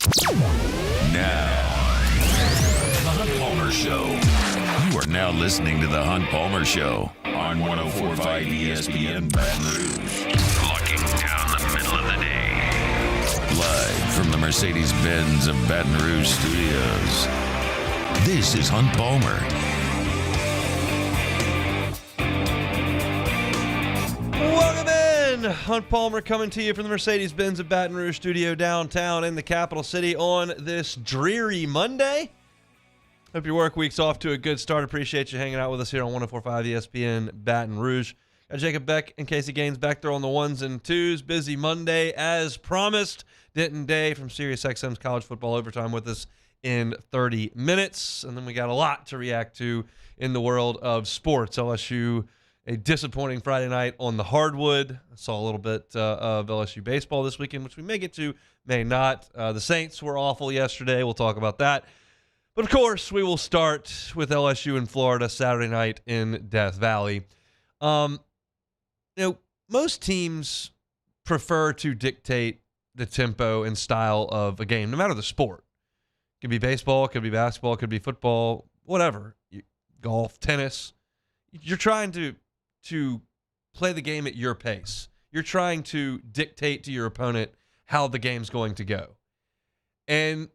Now, The Hunt Palmer Show. You are now listening to The Hunt Palmer Show on 104.5 ESPN Baton Rouge. Looking down the middle of the day. Live from the Mercedes-Benz of Baton Rouge studios. This is Hunt Palmer. Welcome in. Hunt Palmer coming to you from the Mercedes-Benz of Baton Rouge studio downtown in the capital city on this dreary Monday. Hope your work week's off to a good start. Appreciate you hanging out with us here on 104.5 ESPN Baton Rouge. Got Jacob Beck and Casey Gaines back there on the ones and twos. Busy Monday as promised. Denton Day from SiriusXM's College Football Overtime with us in 30 minutes. And then we got a lot to react to in the world of sports. LSU, a disappointing Friday night on the hardwood. I saw a little bit of LSU baseball this weekend, which we may get to, may not. The Saints were awful yesterday. We'll talk about that. But, of course, we will start with LSU in Florida Saturday night in Death Valley. Most teams prefer to dictate the tempo and style of a game, no matter the sport. It could be baseball, it could be basketball, it could be football, whatever. Golf, tennis. You're trying to play the game at your pace. You're trying to dictate to your opponent how the game's going to go. And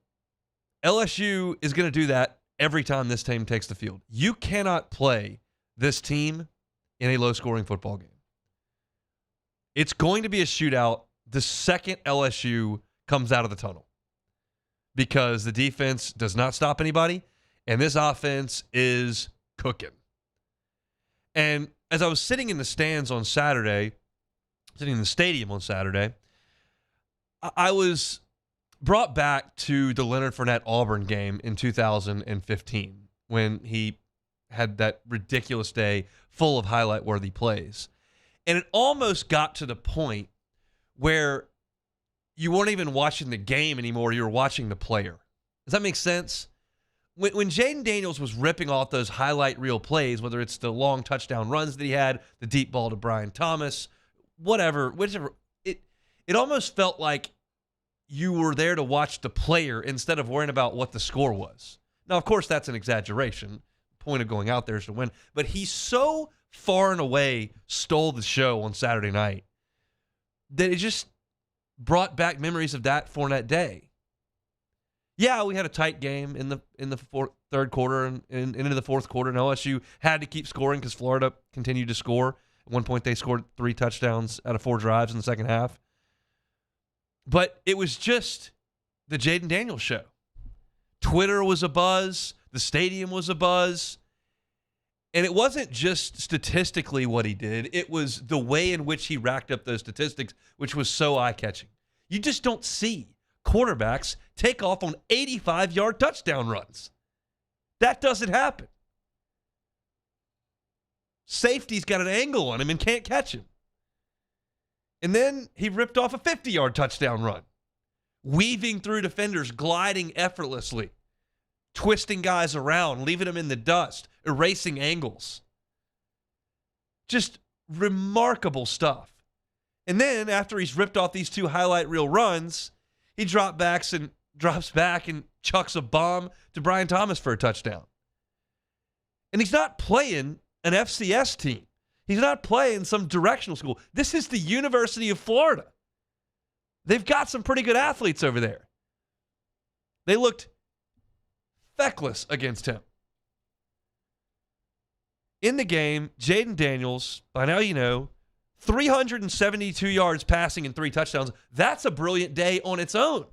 LSU is going to do that every time this team takes the field. You cannot play this team in a low-scoring football game. It's going to be a shootout the second LSU comes out of the tunnel because the defense does not stop anybody, and this offense is cooking. And as I was sitting in the stands on Saturday, sitting in the stadium on Saturday, I was brought back to the Leonard Fournette Auburn game in 2015 when he had that ridiculous day full of highlight-worthy plays. And it almost got to the point where you weren't even watching the game anymore. You were watching the player. Does that make sense? When Jaden Daniels was ripping off those highlight reel plays, whether it's the long touchdown runs that he had, the deep ball to Brian Thomas, whichever, it almost felt like you were there to watch the player instead of worrying about what the score was. Now, of course, that's an exaggeration. The point of going out there is to win. But he so far and away stole the show on Saturday night that it just brought back memories of that Fournette day. Yeah, we had a tight game in the third quarter and into the fourth quarter, and LSU had to keep scoring because Florida continued to score. At one point, they scored 3 touchdowns out of 4 drives in the second half. But it was just the Jaden Daniels show. Twitter was abuzz. The stadium was abuzz. And it wasn't just statistically what he did. It was the way in which he racked up those statistics, which was so eye-catching. You just don't see quarterbacks take off on 85-yard touchdown runs. That doesn't happen. Safety's got an angle on him and can't catch him. And then he ripped off a 50-yard touchdown run, weaving through defenders, gliding effortlessly, twisting guys around, leaving them in the dust, erasing angles. Just remarkable stuff. And then after he's ripped off these 2 highlight reel runs, he drops back and chucks a bomb to Brian Thomas for a touchdown. And he's not playing an FCS team. He's not playing some directional school. This is the University of Florida. They've got some pretty good athletes over there. They looked feckless against him. In the game, Jaden Daniels, by now you know, 372 yards passing and 3 touchdowns. That's a brilliant day on its own.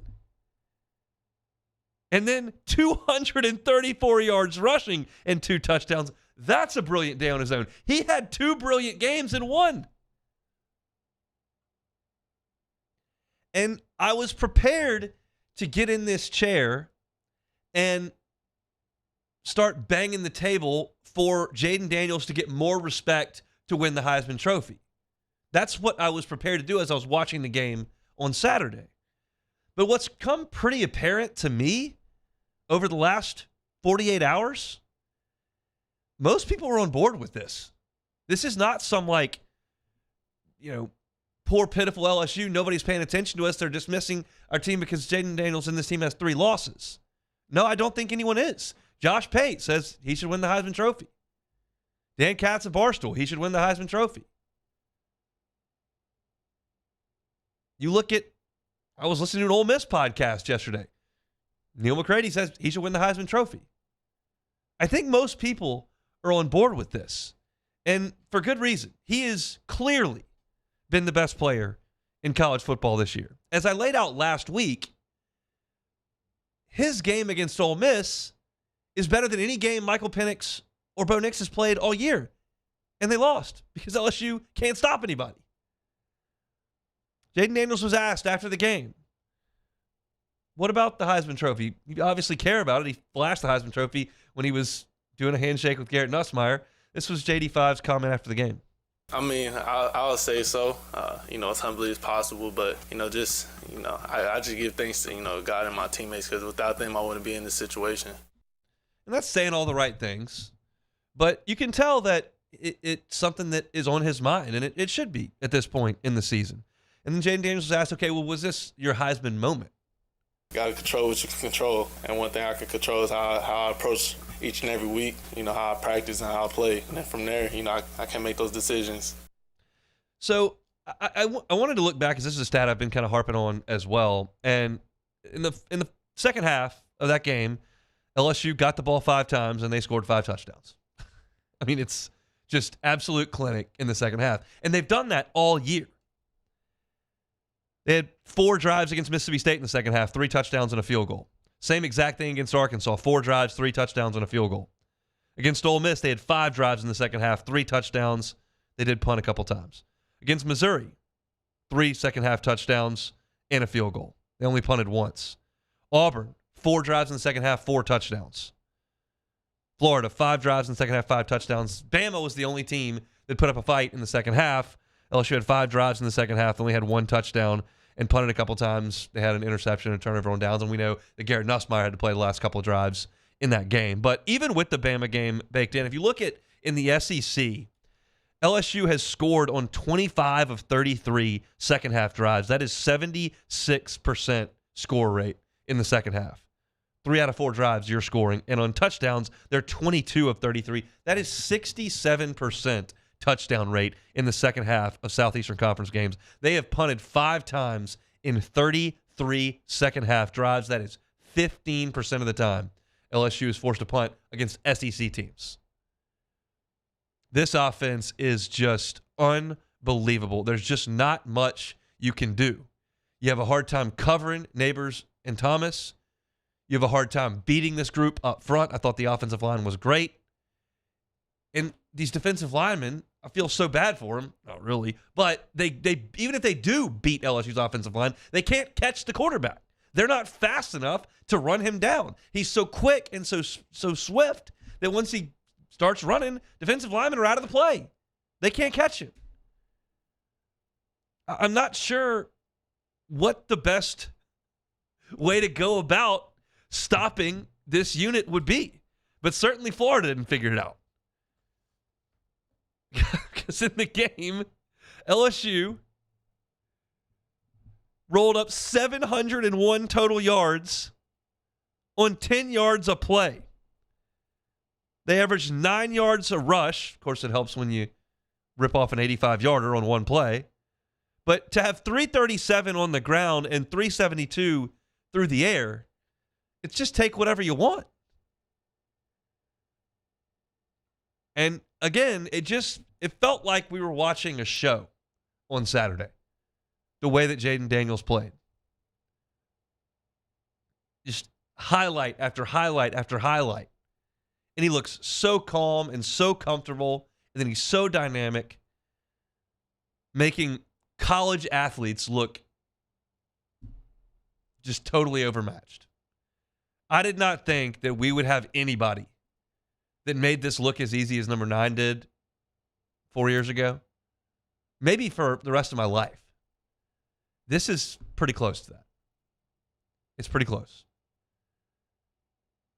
And then 234 yards rushing and 2 touchdowns. That's a brilliant day on his own. He had 2 brilliant games in one. And I was prepared to get in this chair and start banging the table for Jaden Daniels to get more respect to win the Heisman Trophy. That's what I was prepared to do as I was watching the game on Saturday. But what's come pretty apparent to me over the last 48 hours, most people were on board with this. This is not some poor, pitiful LSU. Nobody's paying attention to us. They're dismissing our team because Jaden Daniels and this team has 3 losses. No, I don't think anyone is. Josh Pate says he should win the Heisman Trophy. Dan Katz of Barstool, he should win the Heisman Trophy. You look at, I was listening to an Ole Miss podcast yesterday. Neil McCready says he should win the Heisman Trophy. I think most people are on board with this, and for good reason. He has clearly been the best player in college football this year. As I laid out last week, his game against Ole Miss is better than any game Michael Penix or Bo Nix has played all year, and they lost because LSU can't stop anybody. Jaden Daniels was asked after the game, what about the Heisman Trophy? You obviously care about it. He flashed the Heisman Trophy when he was doing a handshake with Garrett Nussmeier. This was JD5's comment after the game. I mean, I'll say so. As humbly as possible, but I just give thanks to God and my teammates, because without them, I wouldn't be in this situation. And that's saying all the right things, but you can tell that it's something that is on his mind, and it should be at this point in the season. And then Jaden Daniels was asked, okay, well, was this your Heisman moment? Got to control what you can control, and one thing I can control is how I approach each and every week, how I practice and how I play. And then from there, I can make those decisions. So I wanted to look back, because this is a stat I've been kind of harping on as well. And in the second half of that game, LSU got the ball 5 times, and they scored 5 touchdowns. I mean, it's just absolute clinic in the second half. And they've done that all year. They had 4 drives against Mississippi State in the second half, 3 touchdowns and a field goal. Same exact thing against Arkansas, 4 drives, 3 touchdowns and a field goal. Against Ole Miss, they had 5 drives in the second half, 3 touchdowns. They did punt a couple times. Against Missouri, 3 second-half touchdowns and a field goal. They only punted once. Auburn, 4 drives in the second half, 4 touchdowns. Florida, 5 drives in the second half, 5 touchdowns. Bama was the only team that put up a fight in the second half. LSU had 5 drives in the second half, only had 1 touchdown, and punted a couple times. They had an interception and a turnover on downs, and we know that Garrett Nussmeier had to play the last couple of drives in that game. But even with the Bama game baked in, if you look at in the SEC, LSU has scored on 25 of 33 second-half drives. That is 76% score rate in the second half. 3 out of 4 drives you're scoring. And on touchdowns, they're 22 of 33. That is 67% touchdown rate in the second half of Southeastern Conference games. They have punted 5 times in 33 second-half drives. That is 15% of the time LSU is forced to punt against SEC teams. This offense is just unbelievable. There's just not much you can do. You have a hard time covering Neighbors and Thomas. You have a hard time beating this group up front. I thought the offensive line was great. And these defensive linemen, I feel so bad for them. Not really. But they even if they do beat LSU's offensive line, they can't catch the quarterback. They're not fast enough to run him down. He's so quick and so swift that once he starts running, defensive linemen are out of the play. They can't catch him. I'm not sure what the best way to go about stopping this unit would be. But certainly Florida didn't figure it out. Because in the game, LSU rolled up 701 total yards on 10 yards a play. They averaged 9 yards a rush. Of course, it helps when you rip off an 85-yarder on one play. But to have 337 on the ground and 372 through the air, it's just take whatever you want. And again, it felt like we were watching a show on Saturday, the way that Jaden Daniels played. Just highlight after highlight after highlight. And he looks so calm and so comfortable, and then he's so dynamic, making college athletes look just totally overmatched. I did not think that we would have anybody that made this look as easy as number 9 did 4 years ago. Maybe for the rest of my life. This is pretty close to that. It's pretty close.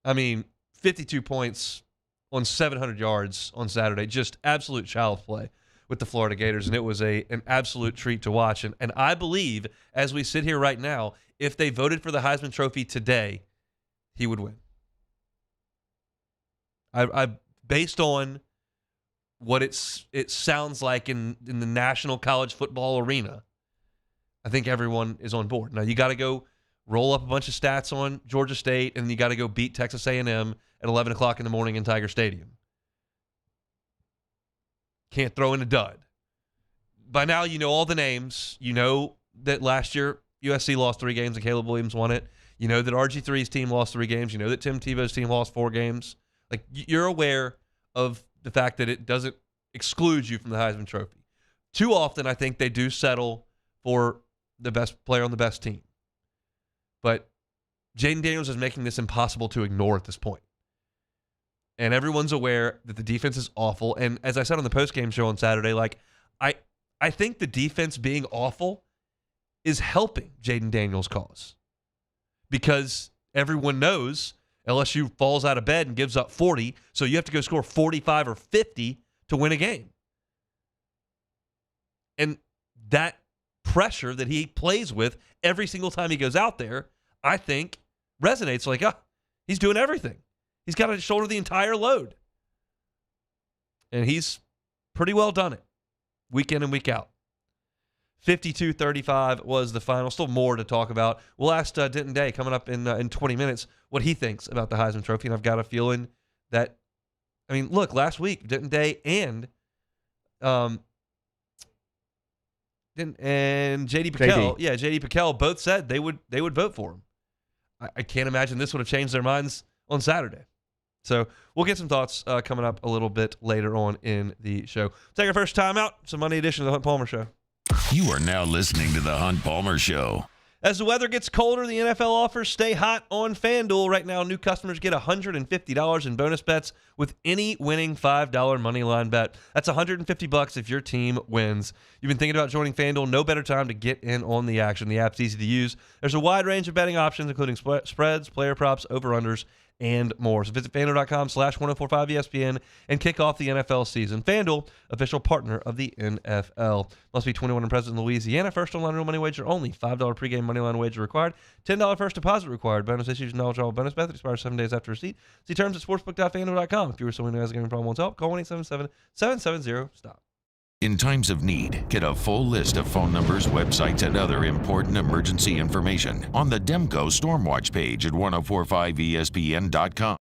I mean, 52 points on 700 yards on Saturday. Just absolute child's play with the Florida Gators, and it was an absolute treat to watch. And I believe, as we sit here right now, if they voted for the Heisman Trophy today, he would win. I based on what it sounds like in the national college football arena, I think everyone is on board. Now, you got to go roll up a bunch of stats on Georgia State, and you got to go beat Texas A&M at 11 o'clock in the morning in Tiger Stadium. Can't throw in a dud. By now, you know all the names. You know that last year USC lost 3 games and Caleb Williams won it. You know that RG3's team lost 3 games. You know that Tim Tebow's team lost 4 games. Like, you're aware of the fact that it doesn't exclude you from the Heisman Trophy. Too often, I think they do settle for the best player on the best team. But Jaden Daniels is making this impossible to ignore at this point. And everyone's aware that the defense is awful. And as I said on the postgame show on Saturday, like, I think the defense being awful is helping Jaden Daniels' cause. Because everyone knows LSU falls out of bed and gives up 40, so you have to go score 45 or 50 to win a game. And that pressure that he plays with every single time he goes out there, I think, resonates. Like, he's doing everything. He's got to shoulder the entire load. And he's pretty well done it, week in and week out. 52-35 was the final. Still more to talk about. We'll ask Denton Day coming up in 20 minutes what he thinks about the Heisman Trophy. And I've got a feeling that, I mean, look, last week, Denton Day and J.D. Pickell, J.D. Pickell both said they would vote for him. I can't imagine this would have changed their minds on Saturday. So we'll get some thoughts coming up a little bit later on in the show. Take our first time out. It's a Monday edition of the Hunt Palmer Show. You are now listening to the Hunt Palmer Show. As the weather gets colder, the NFL offers stay hot on FanDuel. Right now, new customers get $150 in bonus bets with any winning $5 money line bet. That's $150 if your team wins. You've been thinking about joining FanDuel? No better time to get in on the action. The app's easy to use. There's a wide range of betting options, including spreads, player props, over-unders, and more. So visit FanDuel.com/1045ESPN and kick off the NFL season. FanDuel, official partner of the NFL. Must be 21 and present in Louisiana. First online real money wager only. $5 pregame money line wager required. $10 first deposit required. Bonus issues and knowledgeable bonus method expires 7 days after receipt. See terms at sportsbook.fanduel.com. If you or someone who has a gaming problem wants help, call 1-877-770-STOP. In times of need, get a full list of phone numbers, websites, and other important emergency information on the Demco Stormwatch page at 1045ESPN.com.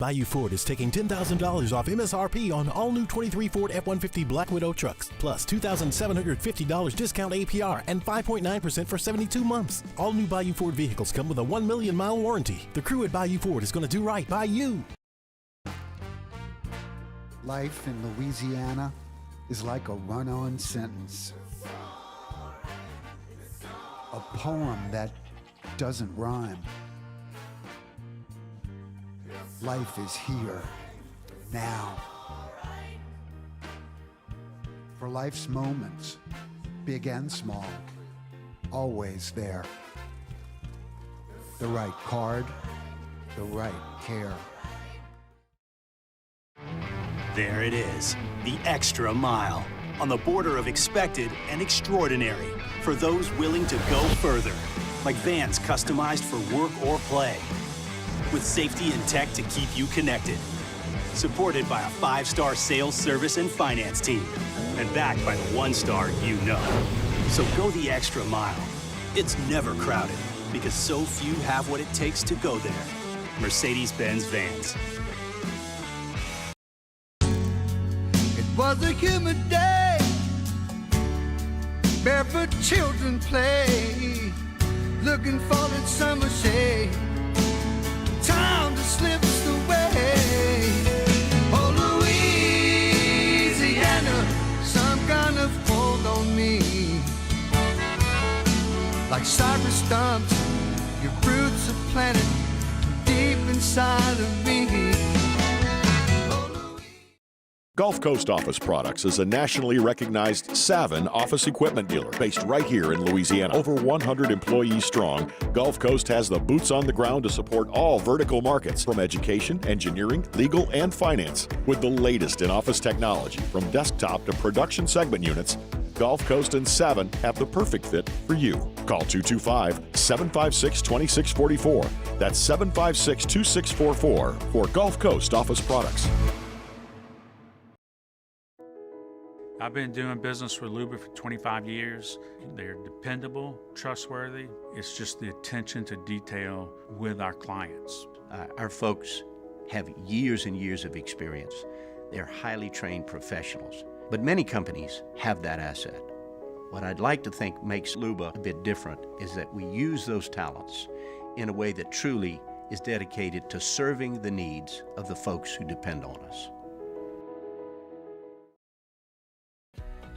Bayou Ford is taking $10,000 off MSRP on all new 23 Ford F-150 Black Widow trucks, plus $2,750 discount APR and 5.9% for 72 months. All new Bayou Ford vehicles come with a 1 million mile warranty. The crew at Bayou Ford is going to do right by you. Life in Louisiana is like a run-on sentence. A poem that doesn't rhyme. Life is here, now. For life's moments, big and small, always there. The right card, the right care. There it is, the extra mile, on the border of expected and extraordinary, for those willing to go further, like vans customized for work or play, with safety and tech to keep you connected, supported by a 5-star sales, service, and finance team, and backed by the 1-star you know. So go the extra mile. It's never crowded, because so few have what it takes to go there. Mercedes-Benz Vans. Was a humid day, barefoot children play, looking for that summer shade. Time just slips away. Oh, Louisiana, some kind of hold on me. Like cypress stumps, your roots are planted deep inside of me. Gulf Coast Office Products is a nationally recognized Savin office equipment dealer based right here in Louisiana. Over 100 employees strong, Gulf Coast has the boots on the ground to support all vertical markets from education, engineering, legal, and finance. With the latest in office technology from desktop to production segment units, Gulf Coast and Savin have the perfect fit for you. Call 225-756-2644. That's 756-2644 for Gulf Coast Office Products. I've been doing business with Luba for 25 years. They're dependable, trustworthy. It's just the attention to detail with our clients. Our folks have years and years of experience. They're highly trained professionals. But many companies have that asset. What I'd like to think makes Luba a bit different is that we use those talents in a way that truly is dedicated to serving the needs of the folks who depend on us.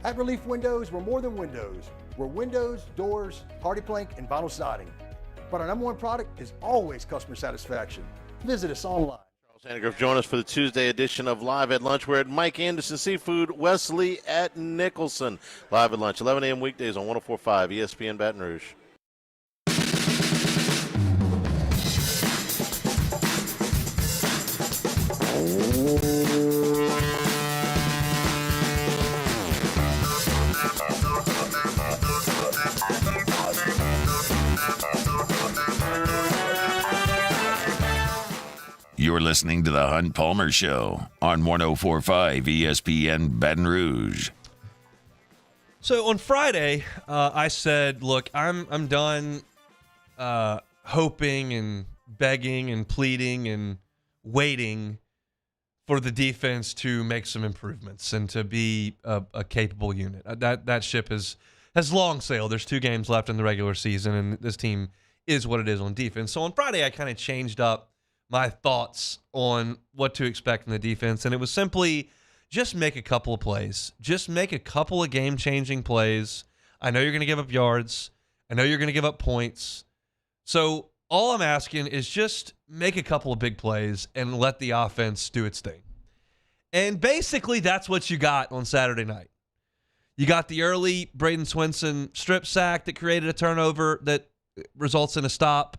At Relief Windows, we're more than windows. We're windows, doors, hardy plank, and vinyl siding. But our number one product is always customer satisfaction. Visit us online. Sandegriff, join us for the Tuesday edition of Live at Lunch. We're at Mike Anderson Seafood, Wesley at Nicholson. Live at Lunch, 11 a.m. weekdays on 104.5 ESPN Baton Rouge. You're listening to the Hunt Palmer Show on 104.5 ESPN Baton Rouge. So on Friday, I said, look, I'm done hoping and begging and pleading and waiting for the defense to make some improvements and to be a capable unit. That ship has long sailed. There's 2 games left in the regular season, and this team is what it is on defense. So on Friday, I kind of changed up my thoughts on what to expect in the defense, and it was simply just make a couple of plays. Just make a couple of game-changing plays. I know you're going to give up yards. I know you're going to give up points. So all I'm asking is just make a couple of big plays and let the offense do its thing. And basically that's what you got on Saturday night. You got the early Braden Swinson strip sack that created a turnover that results in a stop.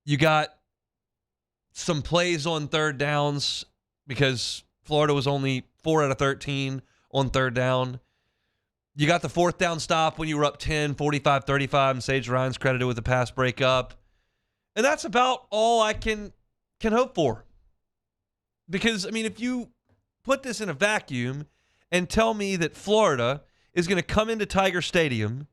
You got some plays on third downs because Florida was only 4 out of 13 on third down. You got the 4th down stop when you were up 10, 45-35, and Sage Ryan's credited with the pass breakup. And that's about all I can hope for. Because, I mean, if you put this in a vacuum and tell me that Florida is going to come into Tiger Stadium,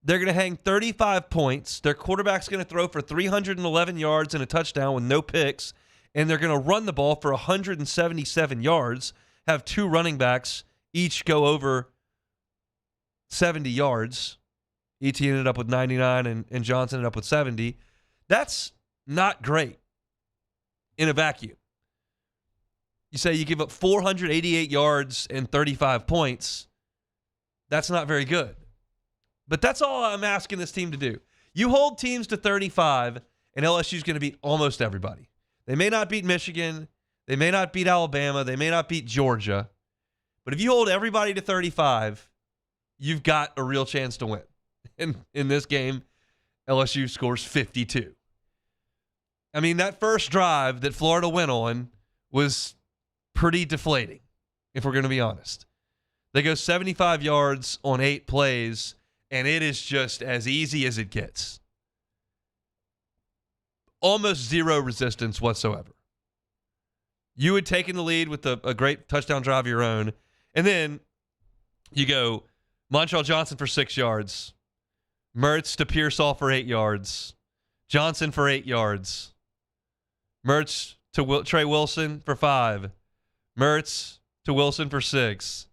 they're going to hang 35 points. Their quarterback's going to throw for 311 yards and a touchdown with no picks. And they're going to run the ball for 177 yards, have 2 running backs each go over 70 yards. ET ended up with 99 and Johnson ended up with 70. That's not great in a vacuum. You say you give up 488 yards and 35 points. That's not very good. But that's all I'm asking this team to do. You hold teams to 35, and LSU's going to beat almost everybody. They may not beat Michigan. They may not beat Alabama. They may not beat Georgia. But if you hold everybody to 35, you've got a real chance to win. And in this game, LSU scores 52. I mean, that first drive that Florida went on was pretty deflating, if we're going to be honest. They go 75 yards on 8 plays, and it is just as easy as it gets. Almost zero resistance whatsoever. You had taken the lead with a great touchdown drive of your own, and then you go Montrell Johnson for 6 yards, Mertz to Pearsall for 8 yards, Johnson for 8 yards, Mertz to Trey Wilson for 5, Mertz to Wilson for 6,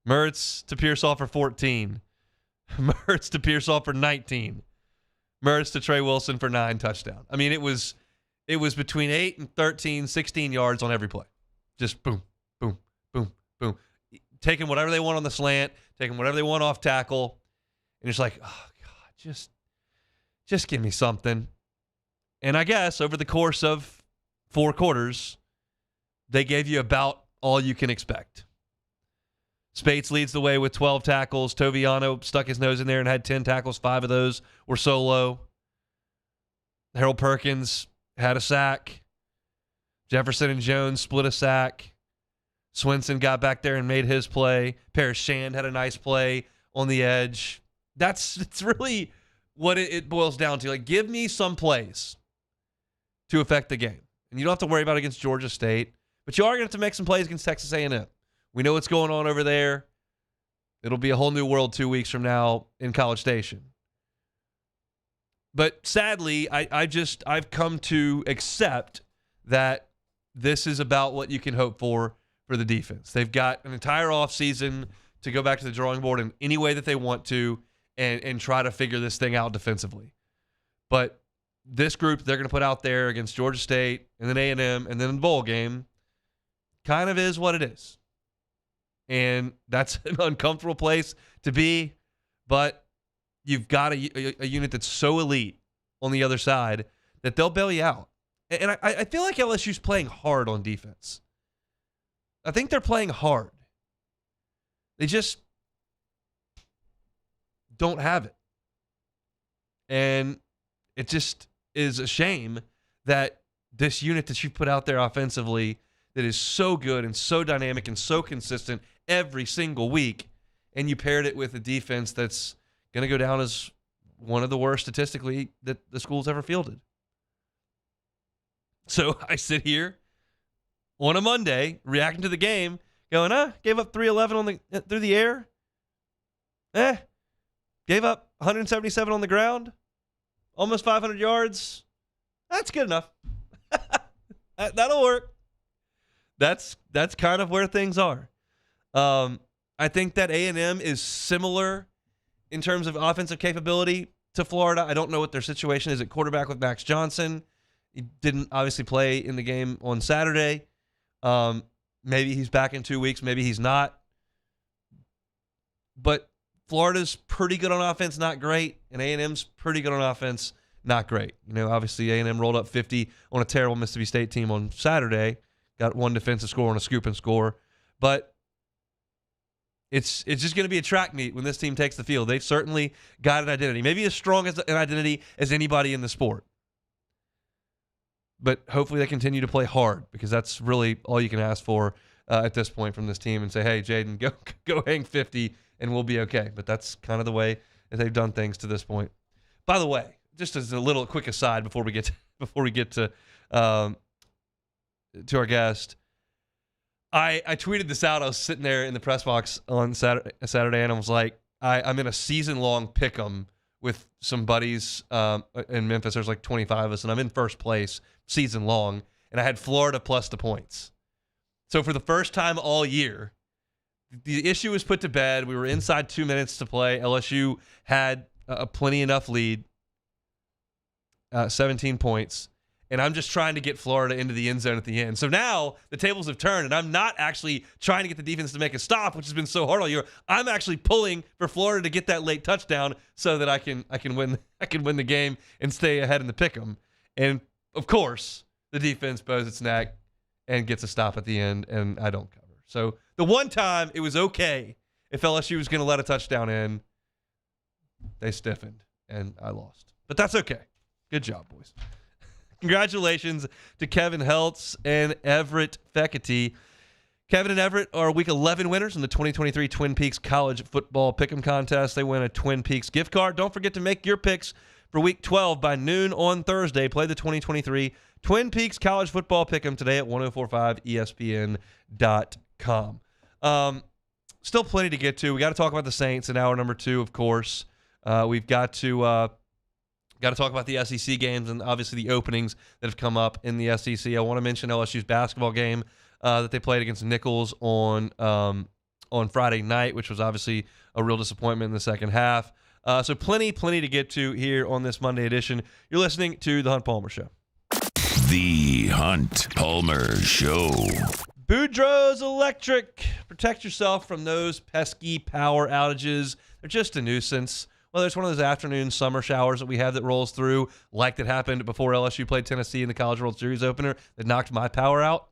Mertz to Pearsall for 14, Mertz to Pearsall for 19, Mertz to Trey Wilson for 9 touchdown. I mean, it was between 8 and 13, 16 yards on every play. Just boom, boom, boom, boom. Taking whatever they want on the slant, taking whatever they want off tackle. And it's like, oh, God, just give me something. And I guess over the course of 4 quarters, they gave you about all you can expect. Spates leads the way with 12 tackles. Toviano stuck his nose in there and had 10 tackles. 5 of those were solo. Harold Perkins had a sack. Jefferson and Jones split a sack. Swinson got back there and made his play. Parrish Shand had a nice play on the edge. It's really what it boils down to. Like, give me some plays to affect the game. And you don't have to worry about it against Georgia State, but you are going to have to make some plays against Texas A&M. We know what's going on over there. It'll be a whole new world 2 weeks from now in College Station. But sadly, I've come to accept that this is about what you can hope for the defense. They've got an entire offseason to go back to the drawing board in any way that they want to and try to figure this thing out defensively. But this group they're going to put out there against Georgia State and then A&M and then the bowl game kind of is what it is. And that's an uncomfortable place to be, but you've got a unit that's so elite on the other side that they'll bail you out. And I feel like LSU's playing hard on defense. I think they're playing hard. They just don't have it. And it just is a shame that this unit that you put out there offensively that is so good and so dynamic and so consistent every single week, and you paired it with a defense that's going to go down as one of the worst statistically that the school's ever fielded. So I sit here on a Monday reacting to the game going, gave up 311 through the air. Gave up 177 on the ground. Almost 500 yards. That's good enough. That'll work. That's kind of where things are. I think that A&M is similar in terms of offensive capability to Florida. I don't know what their situation is at quarterback with Max Johnson. He didn't obviously play in the game on Saturday. Maybe he's back in 2 weeks. Maybe he's not. But Florida's pretty good on offense, not great. And A&M's pretty good on offense, not great. You know, obviously A&M rolled up 50 on a terrible Mississippi State team on Saturday. Got one defensive score on a scoop and score. But it's just going to be a track meet when this team takes the field. They've certainly got an identity. Maybe as strong as an identity as anybody in the sport. But hopefully they continue to play hard because that's really all you can ask for at this point from this team and say, hey, Jaden, go hang 50 and we'll be okay. But that's kind of the way that they've done things to this point. By the way, just as a little quick aside before we get to our guest, I tweeted this out. I was sitting there in the press box on Saturday and I was like, I'm in a season-long pick'em with some buddies in Memphis. There's like 25 of us, and I'm in first place season long, and I had Florida plus the points. So for the first time all year, the issue was put to bed. We were inside 2 minutes to play. LSU had a plenty enough lead, 17 points, and I'm just trying to get Florida into the end zone at the end. So now the tables have turned, and I'm not actually trying to get the defense to make a stop, which has been so hard all year. I'm actually pulling for Florida to get that late touchdown so that I can win the game and stay ahead in the pick'em. And of course, the defense bows its neck and gets a stop at the end, and I don't cover. So the one time it was okay if LSU was going to let a touchdown in, they stiffened, and I lost. But that's okay. Good job, boys. Congratulations to Kevin Heltz and Everett Fekete. Kevin and Everett are Week 11 winners in the 2023 Twin Peaks College Football Pick'em Contest. They win a Twin Peaks gift card. Don't forget to make your picks for Week 12 by noon on Thursday. Play the 2023 Twin Peaks College Football Pick'em today at 1045ESPN.com. Still plenty to get to. We got to talk about the Saints in hour number 2, of course. We've got to talk about the SEC games and obviously the openings that have come up in the SEC. I want to mention LSU's basketball game that they played against Nichols on Friday night, which was obviously a real disappointment in the second half. So plenty to get to here on this Monday edition. You're listening to The Hunt Palmer Show. The Hunt Palmer Show. Boudreaux's Electric. Protect yourself from those pesky power outages. They're just a nuisance. Whether it's one of those afternoon summer showers that we have that rolls through, like that happened before LSU played Tennessee in the College World Series opener that knocked my power out.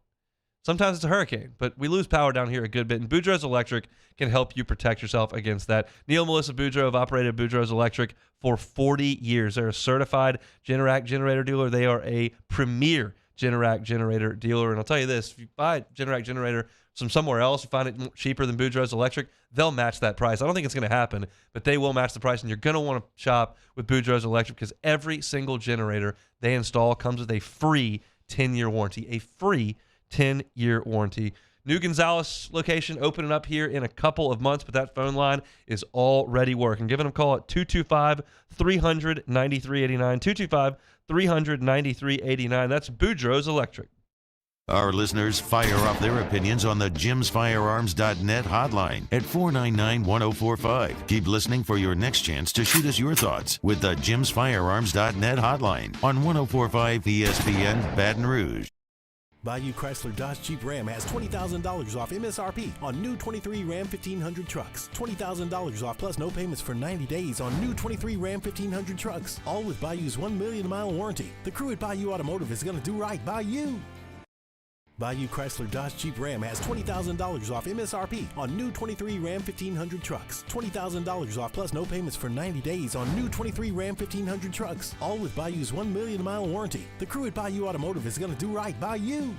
Sometimes it's a hurricane, but we lose power down here a good bit, and Boudreaux's Electric can help you protect yourself against that. Neil and Melissa Boudreaux have operated Boudreaux's Electric for 40 years. They're a certified Generac generator dealer. They are a premier Generac generator dealer, and I'll tell you this, if you buy a Generac generator from somewhere else, you find it cheaper than Boudreaux's Electric, they'll match that price. I don't think it's going to happen, but they will match the price, and you're going to want to shop with Boudreaux's Electric because every single generator they install comes with a free 10-year warranty, a free 10-year warranty. New Gonzales location opening up here in a couple of months, but that phone line is already working. Give them a call at 225-300-9389, 225-300-9389. That's Boudreaux's Electric. Our listeners fire off their opinions on the jimsfirearms.net hotline at 499-1045. Keep listening for your next chance to shoot us your thoughts with the jimsfirearms.net hotline on 1045 ESPN Baton Rouge. Bayou Chrysler Dodge Jeep Ram has $20,000 off MSRP on new 23 Ram 1500 trucks. $20,000 off plus no payments for 90 days on new 23 Ram 1500 trucks. All with Bayou's 1 million mile warranty. The crew at Bayou Automotive is going to do right by you. Bayou Chrysler Dodge Jeep Ram has $20,000 off MSRP on new 23 Ram 1500 trucks. $20,000 off plus no payments for 90 days on new 23 Ram 1500 trucks. All with Bayou's 1 million mile warranty. The crew at Bayou Automotive is going to do right by you.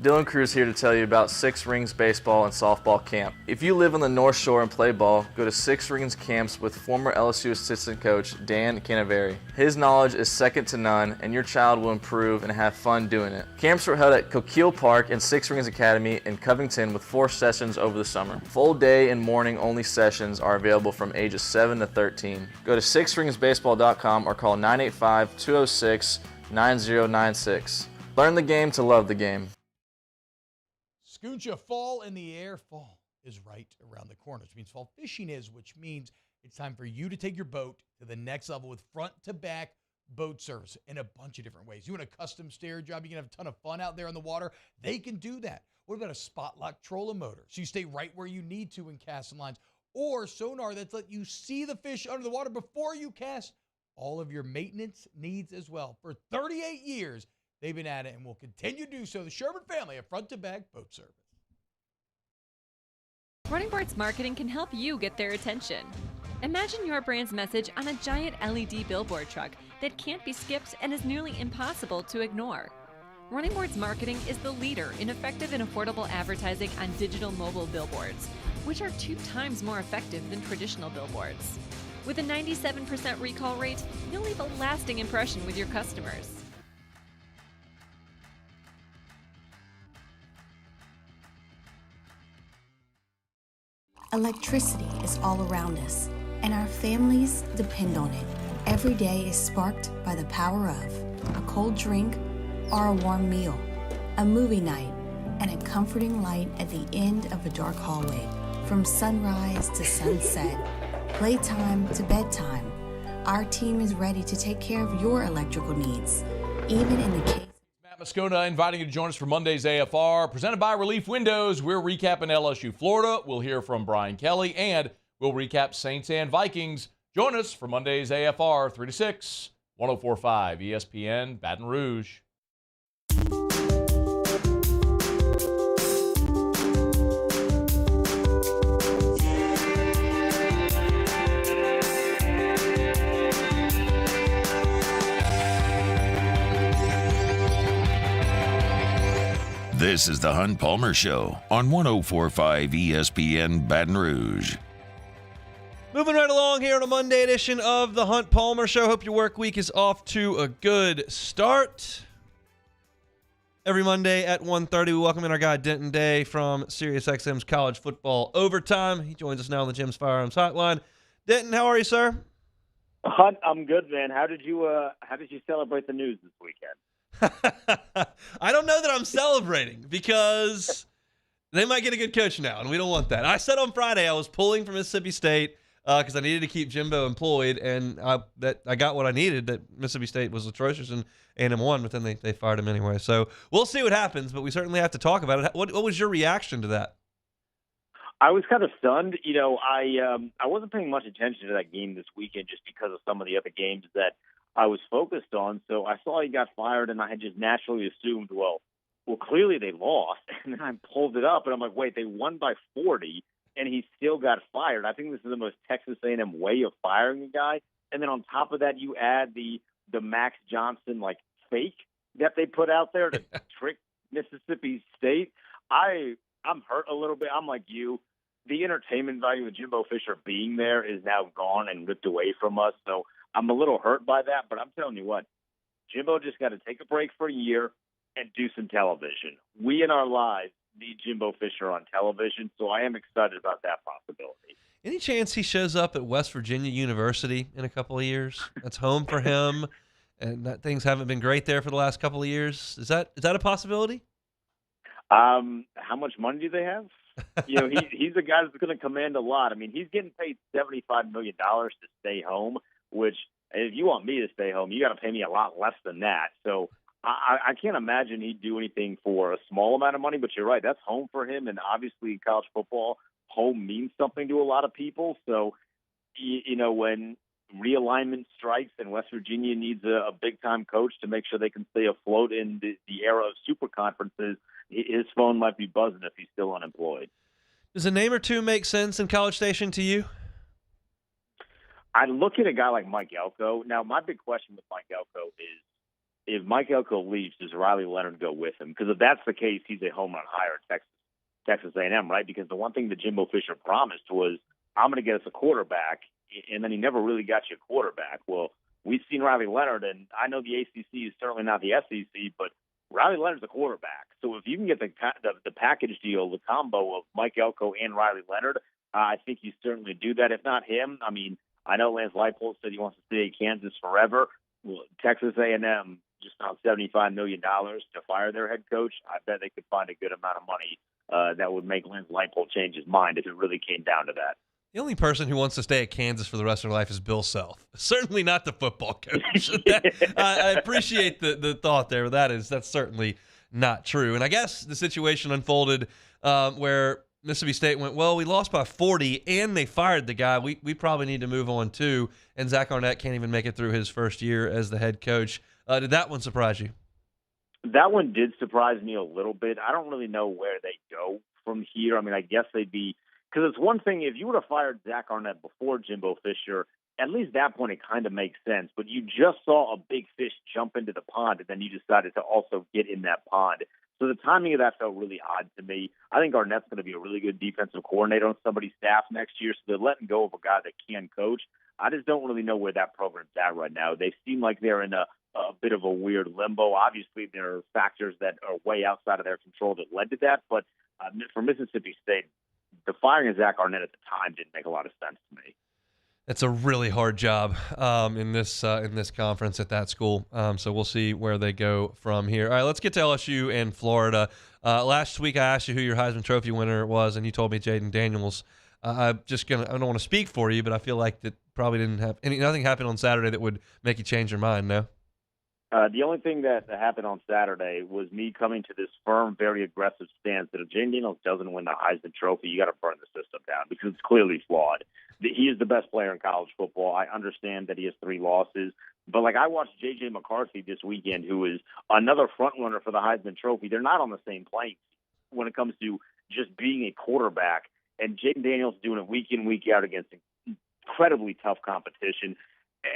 Dylan Cruz here to tell you about Six Rings Baseball and Softball Camp. If you live on the North Shore and play ball, go to Six Rings Camps with former LSU assistant coach Dan Canaveri. His knowledge is second to none, and your child will improve and have fun doing it. Camps were held at Coquille Park and Six Rings Academy in Covington with 4 sessions over the summer. Full day and morning only sessions are available from ages 7 to 13. Go to sixringsbaseball.com or call 985-206-9096. Learn the game to love the game. Scooncha, fall in the air. Fall is right around the corner, which means fall fishing is, which means it's time for you to take your boat to the next level with front-to-back boat service in a bunch of different ways. You want a custom stair job, you can have a ton of fun out there on the water. They can do that. What about a spot lock trolling motor? So you stay right where you need to in casting lines. Or sonar that's let you see the fish under the water before you cast. All of your maintenance needs as well. For 38 years, they've been at it and will continue to do so. The Sherman family of front-to-back boat service. Running Boards Marketing can help you get their attention. Imagine your brand's message on a giant LED billboard truck that can't be skipped and is nearly impossible to ignore. Running Boards Marketing is the leader in effective and affordable advertising on digital mobile billboards, which are 2 times more effective than traditional billboards. With a 97% recall rate, you'll leave a lasting impression with your customers. Electricity is all around us, and our families depend on it. Every day is sparked by the power of a cold drink or a warm meal, a movie night, and a comforting light at the end of a dark hallway. From sunrise to sunset, playtime to bedtime, our team is ready to take care of your electrical needs, even in the case. Moscona inviting you to join us for Monday's AFR, presented by Relief Windows. We're recapping LSU, Florida. We'll hear from Brian Kelly, and we'll recap Saints and Vikings. Join us for Monday's AFR, 3 to 6, 104.5 ESPN, Baton Rouge. This is the Hunt Palmer Show on 104.5 ESPN Baton Rouge. Moving right along here on a Monday edition of the Hunt Palmer Show. Hope your work week is off to a good start. Every Monday at 1:30, we welcome in our guy Denton Day from SiriusXM's College Football Overtime. He joins us now on the Jim's Firearms Hotline. Denton, how are you, sir? Hunt, I'm good, man. How did you celebrate the news this weekend? I don't know that I'm celebrating because they might get a good coach now, and we don't want that. I said on Friday I was pulling for Mississippi State because I needed to keep Jimbo employed, and I got what I needed. That Mississippi State was atrocious and A&M won, but then they fired him anyway. So we'll see what happens, but we certainly have to talk about it. What was your reaction to that? I was kind of stunned. I wasn't paying much attention to that game this weekend just because of some of the other games that I was focused on. So I saw he got fired, and I had just naturally assumed, well, clearly they lost. And then I pulled it up, and I'm like, wait, they won by 40, and he still got fired. I think this is the most Texas A&M way of firing a guy. And then on top of that, you add the Max Johnson fake that they put out there to trick Mississippi State. I'm hurt a little bit. I'm like you. The entertainment value of Jimbo Fisher being there is now gone and ripped away from us. So I'm a little hurt by that. But I'm telling you what, Jimbo just got to take a break for a year and do some television. We in our lives need Jimbo Fisher on television, so I am excited about that possibility. Any chance he shows up at West Virginia University in a couple of years? That's home for him, and that things haven't been great there for the last couple of years. Is that a possibility? How much money do they have? He's a guy that's going to command a lot. I mean, he's getting paid $75 million to stay home, which if you want me to stay home, you got to pay me a lot less than that. So I can't imagine he'd do anything for a small amount of money, but you're right. That's home for him. And obviously in college football, home means something to a lot of people. So, when realignment strikes and West Virginia needs a big-time coach to make sure they can stay afloat in the era of super conferences, his phone might be buzzing if he's still unemployed. Does a name or two make sense in College Station to you? I look at a guy like Mike Elko. Now, my big question with Mike Elko is, if Mike Elko leaves, does Riley Leonard go with him? Because if that's the case, he's a home run hire at Texas A&M, right? Because the one thing that Jimbo Fisher promised was, I'm going to get us a quarterback, and then he never really got you a quarterback. Well, we've seen Riley Leonard, and I know the ACC is certainly not the SEC, but Riley Leonard's a quarterback. So if you can get the package deal, the combo of Mike Elko and Riley Leonard, I think you certainly do that. If not him, I mean, I know Lance Leipold said he wants to stay at Kansas forever. Well, Texas A&M just found $75 million to fire their head coach. I bet they could find a good amount of money that would make Lance Leipold change his mind if it really came down to that. The only person who wants to stay at Kansas for the rest of their life is Bill Self. Certainly not the football coach. I appreciate the thought there. That's certainly not true. And I guess the situation unfolded where Mississippi State went, well, we lost by 40 and they fired the guy. We probably need to move on too. And Zach Arnett can't even make it through his first year as the head coach. Did that one surprise you? That one did surprise me a little bit. I don't really know where they go from here. I mean, I guess they'd be – because it's one thing, if you would have fired Zach Arnett before Jimbo Fisher, at least that point it kind of makes sense. But you just saw a big fish jump into the pond, and then you decided to also get in that pond. So the timing of that felt really odd to me. I think Arnett's going to be a really good defensive coordinator on somebody's staff next year, so they're letting go of a guy that can coach. I just don't really know where that program's at right now. They seem like they're in a bit of a weird limbo. Obviously, there are factors that are way outside of their control that led to that. But for Mississippi State, the firing of Zach Arnett at the time didn't make a lot of sense to me. It's a really hard job in this conference at that school. So we'll see where they go from here. All right, let's get to LSU and Florida. Last week I asked you who your Heisman Trophy winner was, and you told me Jaden Daniels. I don't want to speak for you, but I feel like that probably didn't have nothing happened on Saturday that would make you change your mind. No. The only thing that happened on Saturday was me coming to this firm, very aggressive stance that if Jaden Daniels doesn't win the Heisman Trophy, you got to burn the system down because it's clearly flawed. He is the best player in college football. I understand that he has 3 losses. But, I watched J.J. McCarthy this weekend, who is another front runner for the Heisman Trophy. They're not on the same plane when it comes to just being a quarterback. And Jaden Daniels doing it week in, week out against incredibly tough competition.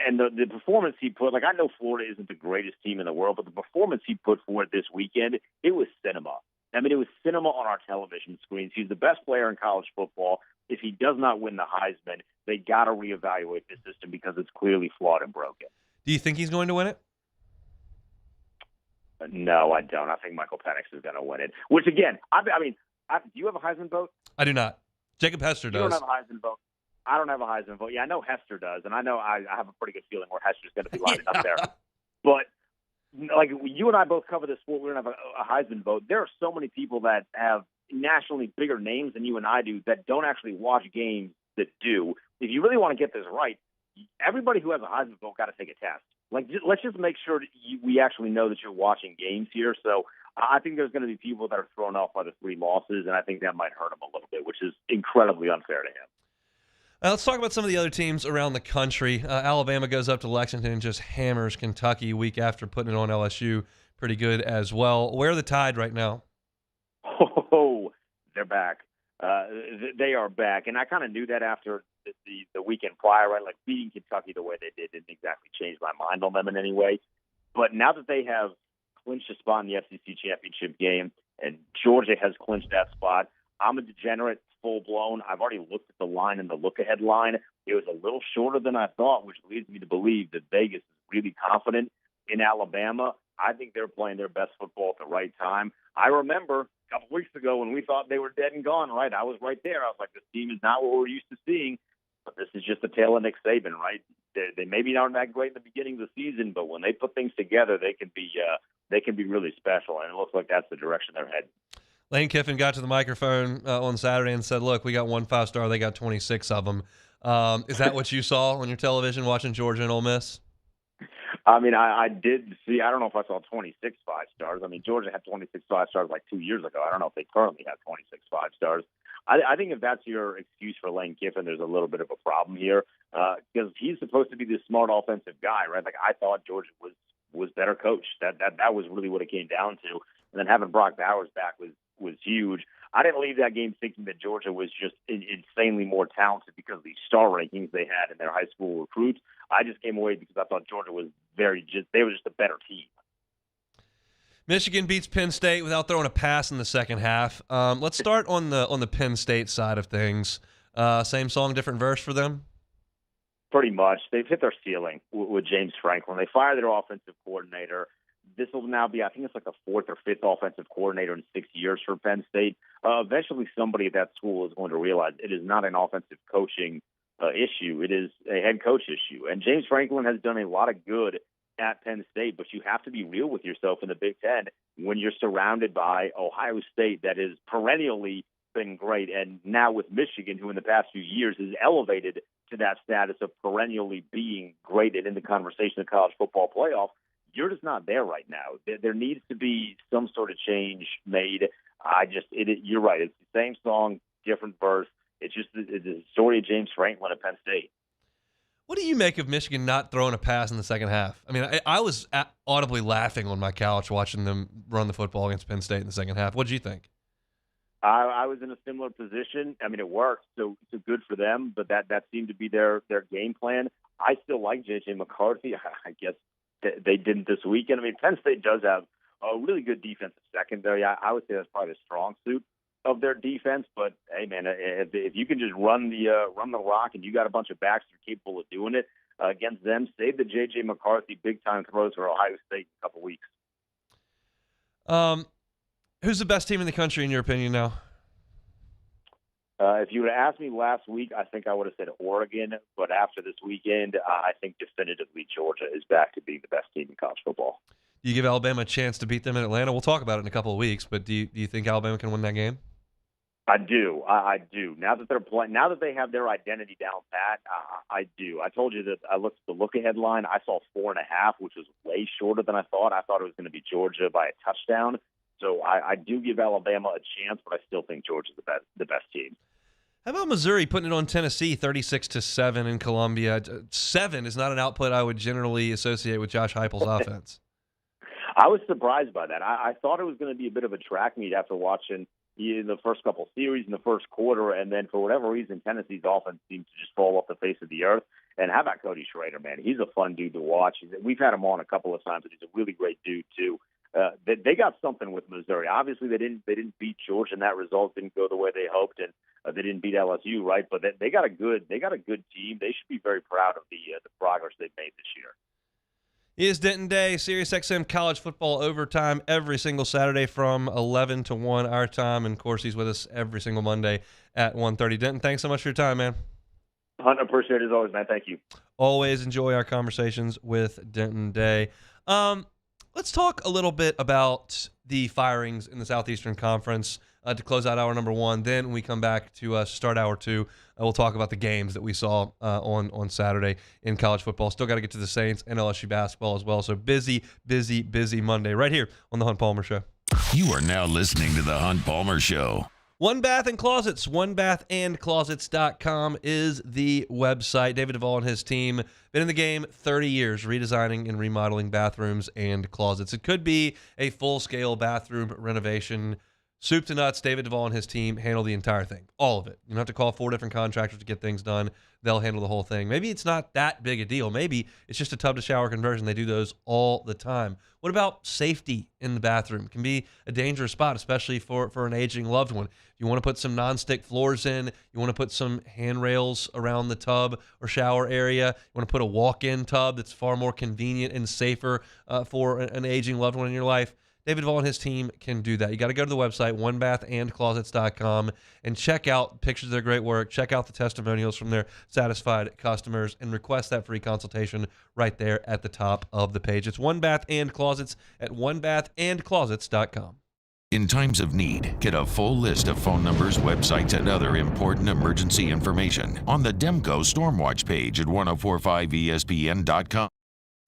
And the performance he put, I know Florida isn't the greatest team in the world, but the performance he put forward this weekend, it was cinema. I mean, it was cinema on our television screens. He's the best player in college football. If he does not win the Heisman, they got to reevaluate the system because it's clearly flawed and broken. Do you think he's going to win it? No, I don't. I think Michael Penix is going to win it. Which, again, do you have a Heisman vote? I do not. Jacob Hester does. You don't have a Heisman vote. I don't have a Heisman vote. Yeah, I know Hester does, and I know I have a pretty good feeling where Hester's going to be lining up there. But like you and I both cover this sport. We don't have a Heisman vote. There are so many people that have nationally bigger names than you and I do that don't actually watch games that do. If you really want to get this right, everybody who has a Heisman vote got to take a test. Like, let's just make sure that we actually know that you're watching games here. So I think there's going to be people that are thrown off by the 3 losses, and I think that might hurt him a little bit, which is incredibly unfair to him. Let's talk about some of the other teams around the country. Alabama goes up to Lexington and just hammers Kentucky a week after putting it on LSU. Pretty good as well. Where are the Tide right now? Oh, they're back. They are back, and I kind of knew that after the weekend prior, right? Like beating Kentucky the way they didn't exactly change my mind on them in any way. But now that they have clinched a spot in the SEC championship game, and Georgia has clinched that spot, I'm a degenerate, full-blown. I've already looked at the line in the look-ahead line. It was a little shorter than I thought, which leads me to believe that Vegas is really confident in Alabama. I think they're playing their best football at the right time. I remember a couple weeks ago when we thought they were dead and gone, right? I was right there. I was like, this team is not what we're used to seeing. But this is just the tale of Nick Saban, right? They maybe aren't that great in the beginning of the season, but when they put things together, they can be really special, and it looks like that's the direction they're heading. Lane Kiffin got to the microphone on Saturday and said, look, we got 1 5-star. They got 26 of them. Is that what you saw on your television watching Georgia and Ole Miss? I mean, I did see. I don't know if I saw 26 5-stars. I mean, Georgia had 26 5-stars like 2 years ago. I don't know if they currently have 26 5-stars. I think if that's your excuse for Lane Kiffin, there's a little bit of a problem here because he's supposed to be this smart offensive guy, right? Like I thought Georgia was better coached. That was really what it came down to. And then having Brock Bowers back was huge. I didn't leave that game thinking that Georgia was just insanely more talented because of the star rankings they had in their high school recruits. I just came away because I thought Georgia was they were just a better team. Michigan beats Penn State without throwing a pass in the second half. Let's start on the Penn State side of things. Same song, different verse for them? Pretty much. They've hit their ceiling with James Franklin. They fired their offensive coordinator. This will now be, I think it's like the 4th or 5th offensive coordinator in 6 years for Penn State. Eventually somebody at that school is going to realize it is not an offensive coaching issue. It is a head coach issue. And James Franklin has done a lot of good at Penn State, but you have to be real with yourself in the Big Ten when you're surrounded by Ohio State that has perennially been great, and now with Michigan, who in the past few years has elevated to that status of perennially being great and in the conversation of college football playoff. You're just not there right now. There needs to be some sort of change made. You're right. It's the same song, different verse. It's just the story of James Franklin at Penn State. What do you make of Michigan not throwing a pass in the second half? I mean, I was audibly laughing on my couch watching them run the football against Penn State in the second half. What did you think? I was in a similar position. I mean, it worked, so good for them, but that seemed to be their game plan. I still like J.J. McCarthy. I guess they didn't this weekend. I mean, Penn State does have a really good defensive secondary. I would say that's probably the strong suit of their defense. But hey, man, if you can just run the rock and you got a bunch of backs that are capable of doing it against them, save the J.J. McCarthy big time throws for Ohio State in a couple weeks. Who's the best team in the country in your opinion now? If you would have asked me last week, I think I would have said Oregon. But after this weekend, I think definitively Georgia is back to being the best team in college football. Do you give Alabama a chance to beat them in Atlanta? We'll talk about it in a couple of weeks, but do you think Alabama can win that game? I do. I do. Now that they're playing, now that they have their identity down pat, I do. I told you that I looked at the look-ahead line. I saw 4.5, which was way shorter than I thought. I thought it was going to be Georgia by a touchdown. So I do give Alabama a chance, but I still think Georgia's the best team. How about Missouri putting it on Tennessee 36-7 in Columbia? 7 is not an output I would generally associate with Josh Heupel's offense. I was surprised by that. I thought it was going to be a bit of a track meet after watching the first couple series in the first quarter, and then for whatever reason, Tennessee's offense seems to just fall off the face of the earth. And how about Cody Schrader, man? He's a fun dude to watch. We've had him on a couple of times, and he's a really great dude too. They got something with Missouri. Obviously, they didn't beat Georgia, and that result didn't go the way they hoped, and they didn't beat LSU, right? But they got a good team. They should be very proud of the progress they've made this year. It is Denton Day, SiriusXM College Football Overtime every single Saturday from 11 to 1 our time, and of course he's with us every single Monday at 1:30. Denton, thanks so much for your time, man. 100% as always, man. Thank you. Always enjoy our conversations with Denton Day. Let's talk a little bit about the firings in the Southeastern Conference to close out hour number one. Then when we come back to start hour two, we'll talk about the games that we saw on Saturday in college football. Still got to get to the Saints and LSU basketball as well. So busy Monday right here on The Hunt Palmer Show. You are now listening to The Hunt Palmer Show. One Bath and Closets, onebathandclosets.com is the website. David Duvall and his team been in the game 30 years, redesigning and remodeling bathrooms and closets. It could be a full-scale bathroom renovation. Soup to nuts, David Duvall and his team handle the entire thing, all of it. You don't have to call 4 different contractors to get things done. They'll handle the whole thing. Maybe it's not that big a deal. Maybe it's just a tub-to-shower conversion. They do those all the time. What about safety in the bathroom? It can be a dangerous spot, especially for an aging loved one. If you want to put some nonstick floors in, you want to put some handrails around the tub or shower area, you want to put a walk-in tub that's far more convenient and safer for an aging loved one in your life, David Duvall and his team can do that. You got to go to the website, onebathandclosets.com, and check out pictures of their great work, check out the testimonials from their satisfied customers, and request that free consultation right there at the top of the page. It's One Bath and Closets at onebathandclosets.com. In times of need, get a full list of phone numbers, websites, and other important emergency information on the Demco Stormwatch page at 1045ESPN.com.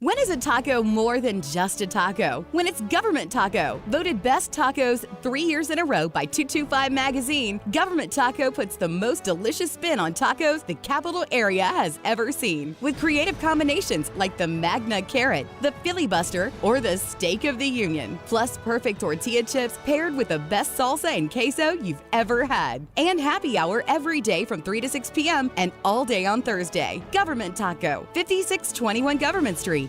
When is a taco more than just a taco? When it's Government Taco. Voted best tacos 3 years in a row by 225 Magazine, Government Taco puts the most delicious spin on tacos the capital area has ever seen. With creative combinations like the Magna Carrot, the Filibuster, or the Steak of the Union. Plus perfect tortilla chips paired with the best salsa and queso you've ever had. And happy hour every day from 3 to 6 p.m. and all day on Thursday. Government Taco, 5621 Government Street.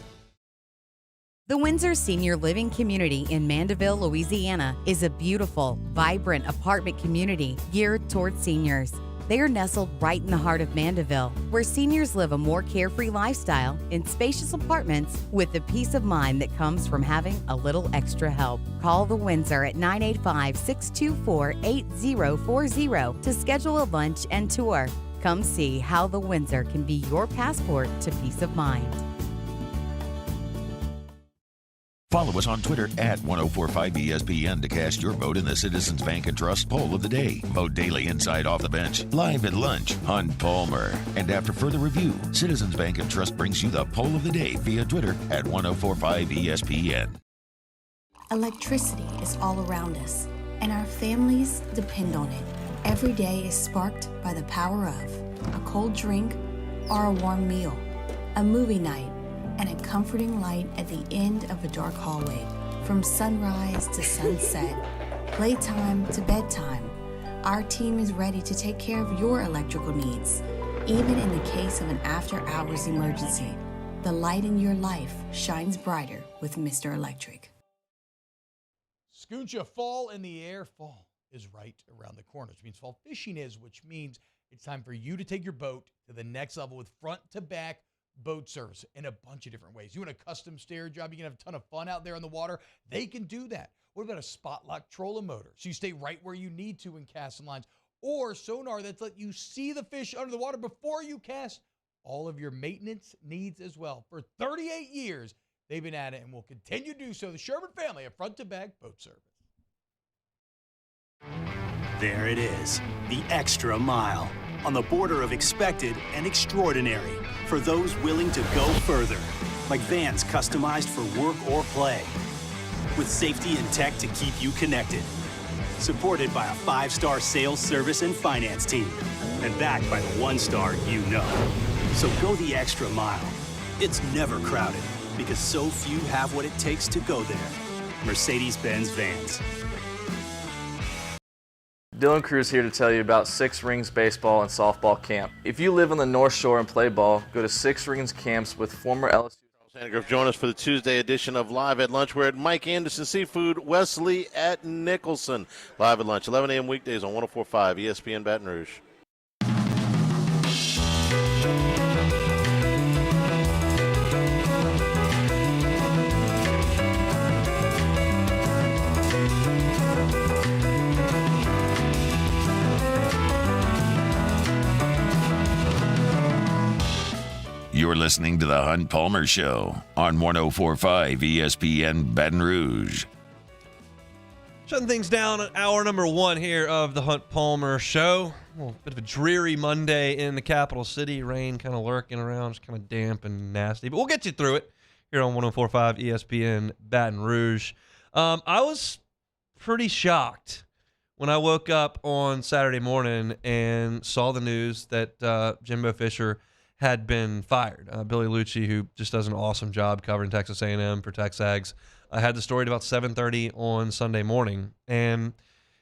The Windsor Senior Living Community in Mandeville, Louisiana is a beautiful, vibrant apartment community geared towards seniors. They are nestled right in the heart of Mandeville, where seniors live a more carefree lifestyle in spacious apartments with the peace of mind that comes from having a little extra help. Call the Windsor at 985-624-8040 to schedule a lunch and tour. Come see how the Windsor can be your passport to peace of mind. Follow us on Twitter at 1045ESPN to cast your vote in the Citizens Bank and Trust Poll of the Day. Vote daily inside Off the Bench, live at lunch, Hunt Palmer. And after further review, Citizens Bank and Trust brings you the Poll of the Day via Twitter at 1045ESPN. Electricity is all around us, and our families depend on it. Every day is sparked by the power of a cold drink or a warm meal, a movie night, and a comforting light at the end of a dark hallway. From sunrise to sunset, playtime to bedtime, our team is ready to take care of your electrical needs. Even in the case of an after-hours emergency, the light in your life shines brighter with Mr. Electric. Scooncha, fall in the air. Fall is right around the corner, which means fall fishing is, which means it's time for you to take your boat to the next level with front-to-back boat service in a bunch of different ways. You want a custom stair job, you can have a ton of fun out there on the water, they can do that. What about a spot lock trolling motor? So you stay right where you need to in casting lines, or sonar that's let you see the fish under the water before you cast. All of your maintenance needs as well. For 38 years, they've been at it and will continue to do so. The Sherman family of front to back boat service. There it is, the extra mile, on the border of expected and extraordinary, for those willing to go further, like vans customized for work or play, with safety and tech to keep you connected, supported by a 5-star sales, service, and finance team, and backed by the 1-star you know. So go the extra mile. It's never crowded, because so few have what it takes to go there. Mercedes-Benz Vans. Dylan Cruz here to tell you about Six Rings Baseball and Softball Camp. If you live on the North Shore and play ball, go to Six Rings Camps with former LSU. Sandgriff, join us for the Tuesday edition of Live at Lunch. We're at Mike Anderson Seafood, Wesley at Nicholson. Live at Lunch, 11 a.m. weekdays on 104.5 ESPN Baton Rouge. You're listening to the Hunt Palmer Show on 104.5 ESPN Baton Rouge. Shutting things down at hour number 1 here of the Hunt Palmer Show. A little bit of a dreary Monday in the capital city. Rain kind of lurking around, just kind of damp and nasty. But we'll get you through it here on 104.5 ESPN Baton Rouge. I was pretty shocked when I woke up on Saturday morning and saw the news that Jimbo Fisher had been fired. Billy Lucci, who just does an awesome job covering Texas A&M for TexAgs, had the story at about 7:30 on Sunday morning. And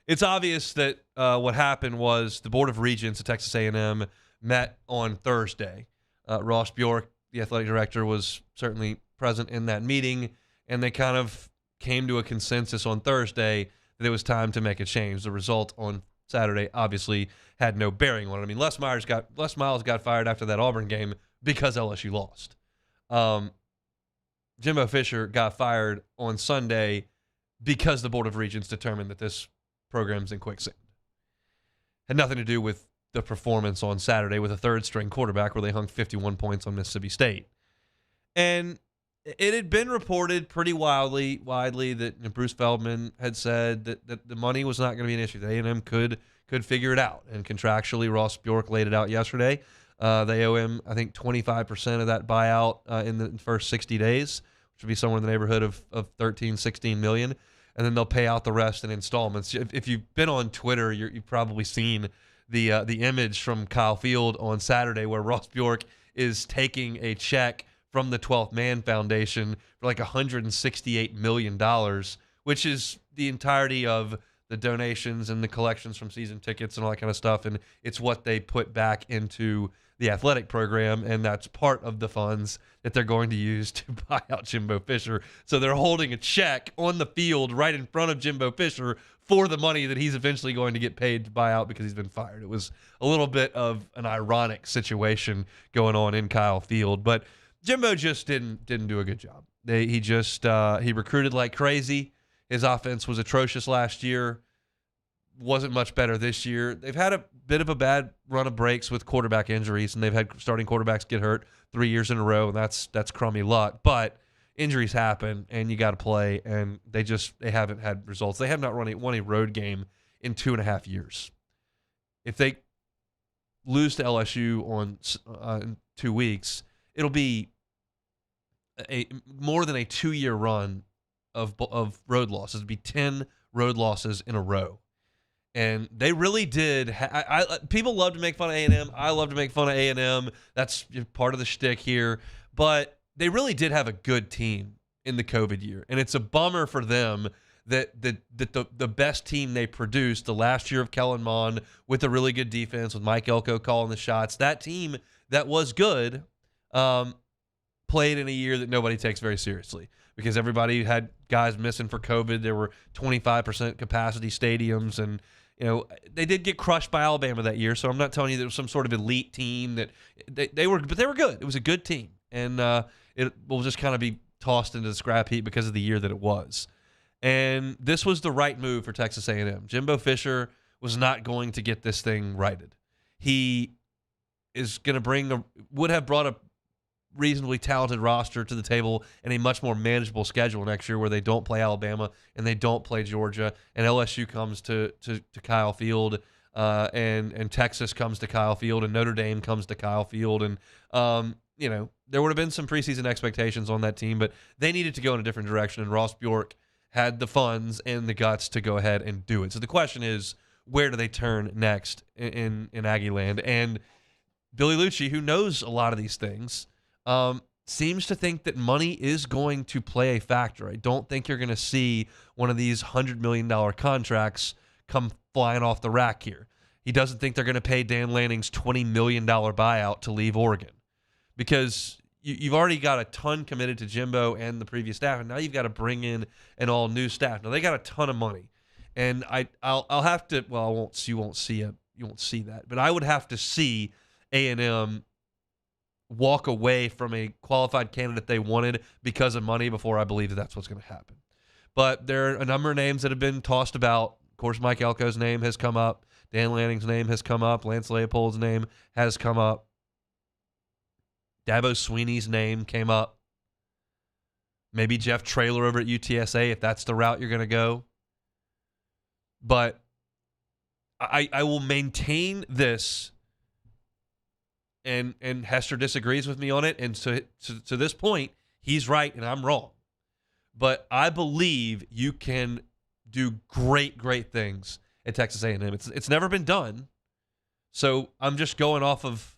it's obvious that what happened was the Board of Regents at Texas A&M met on Thursday. Ross Bjork, the athletic director, was certainly present in that meeting, and they kind of came to a consensus on Thursday that it was time to make a change. The result on Saturday obviously had no bearing on it. I mean, Les Miles got fired after that Auburn game because LSU lost. Jimbo Fisher got fired on Sunday because the Board of Regents determined that this program's in quicksand. Had nothing to do with the performance on Saturday with a third-string quarterback where they hung 51 points on Mississippi State. And it had been reported pretty widely that Bruce Feldman had said that the money was not going to be an issue. That A&M could figure it out. And contractually, Ross Bjork laid it out yesterday. They owe him, I think, 25% of that buyout in the first 60 days, which would be somewhere in the neighborhood of $13-16 million. And then they'll pay out the rest in installments. If you've been on Twitter, you've probably seen the image from Kyle Field on Saturday where Ross Bjork is taking a check from the 12th Man Foundation for like $168 million, which is the entirety of the donations and the collections from season tickets and all that kind of stuff. And it's what they put back into the athletic program, and that's part of the funds that they're going to use to buy out Jimbo Fisher. So they're holding a check on the field right in front of Jimbo Fisher for the money that he's eventually going to get paid to buy out because he's been fired. It was a little bit of an ironic situation going on in Kyle Field, but Jimbo just didn't do a good job. He recruited like crazy. His offense was atrocious last year. Wasn't much better this year. They've had a bit of a bad run of breaks with quarterback injuries, and they've had starting quarterbacks get hurt 3 years in a row, and that's crummy luck. But injuries happen, and you got to play, and they haven't had results. They have not won a road game in 2.5 years. If they lose to LSU in 2 weeks, it'll be more than a 2-year run of road losses. It'd be 10 road losses in a row. And they really did. People love to make fun of A&M. I love to make fun of A&M. That's part of the shtick here. But they really did have a good team in the COVID year. And it's a bummer for them that the best team they produced the last year of Kellen Mond with a really good defense, with Mike Elko calling the shots, that team that was good played in a year that nobody takes very seriously because everybody had guys missing for COVID. There were 25% capacity stadiums, and they did get crushed by Alabama that year. So I'm not telling you there was some sort of elite team that they were, but they were good. It was a good team, and it will just kind of be tossed into the scrap heap because of the year that it was. And this was the right move for Texas A&M. Jimbo Fisher was not going to get this thing righted. He is going to would have brought a reasonably talented roster to the table and a much more manageable schedule next year where they don't play Alabama and they don't play Georgia, and LSU comes to Kyle Field, and Texas comes to Kyle Field, and Notre Dame comes to Kyle Field. And, there would have been some preseason expectations on that team, but they needed to go in a different direction, and Ross Bjork had the funds and the guts to go ahead and do it. So the question is, where do they turn next in Aggie land? And Billy Lucci, who knows a lot of these things, seems to think that money is going to play a factor. I don't think you're going to see one of these $100 million contracts come flying off the rack here. He doesn't think they're going to pay Dan Lanning's $20 million buyout to leave Oregon because you've already got a ton committed to Jimbo and the previous staff, and now you've got to bring in an all-new staff. Now, they got a ton of money, and I'll have to – well, you won't see that, but I would have to see A&M walk away from a qualified candidate they wanted because of money before I believe that that's what's going to happen. But there are a number of names that have been tossed about. Of course, Mike Elko's name has come up. Dan Lanning's name has come up. Lance Leopold's name has come up. Dabo Sweeney's name came up. Maybe Jeff Traylor over at UTSA if that's the route you're going to go. But I will maintain this, and Hester disagrees with me on it, and so to this point, he's right and I'm wrong. But I believe you can do great, great things at Texas A&M. It's never been done, so I'm just going off of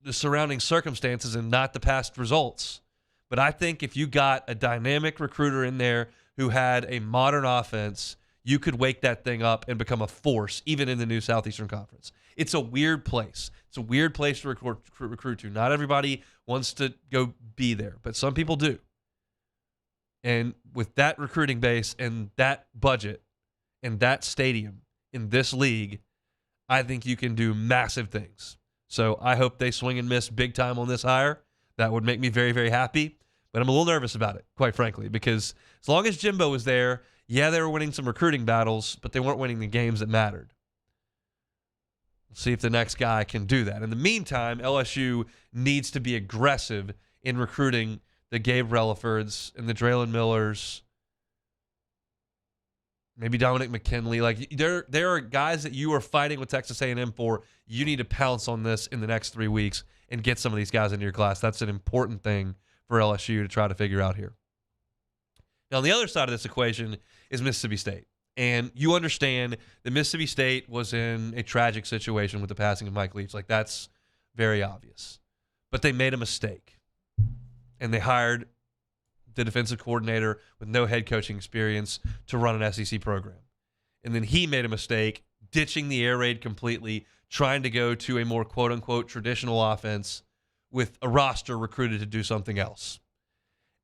the surrounding circumstances and not the past results. But I think if you got a dynamic recruiter in there who had a modern offense, you could wake that thing up and become a force, even in the new Southeastern Conference. It's a weird place. It's a weird place to recruit to. Not everybody wants to go be there, but some people do. And with that recruiting base and that budget and that stadium in this league, I think you can do massive things. So I hope they swing and miss big time on this hire. That would make me very, very happy. But I'm a little nervous about it, quite frankly, because as long as Jimbo was there, yeah, they were winning some recruiting battles, but they weren't winning the games that mattered. We'll see if the next guy can do that. In the meantime, LSU needs to be aggressive in recruiting the Gabe Relaford's and the Draylon Millers, maybe Dominic McKinley. Like there are guys that you are fighting with Texas A&M for. You need to pounce on this in the next 3 weeks and get some of these guys into your class. That's an important thing for LSU to try to figure out here. Now, on the other side of this equation is Mississippi State. And you understand that Mississippi State was in a tragic situation with the passing of Mike Leach. Like, that's very obvious. But they made a mistake. And they hired the defensive coordinator with no head coaching experience to run an SEC program. And then he made a mistake, ditching the air raid completely, trying to go to a more quote-unquote traditional offense with a roster recruited to do something else.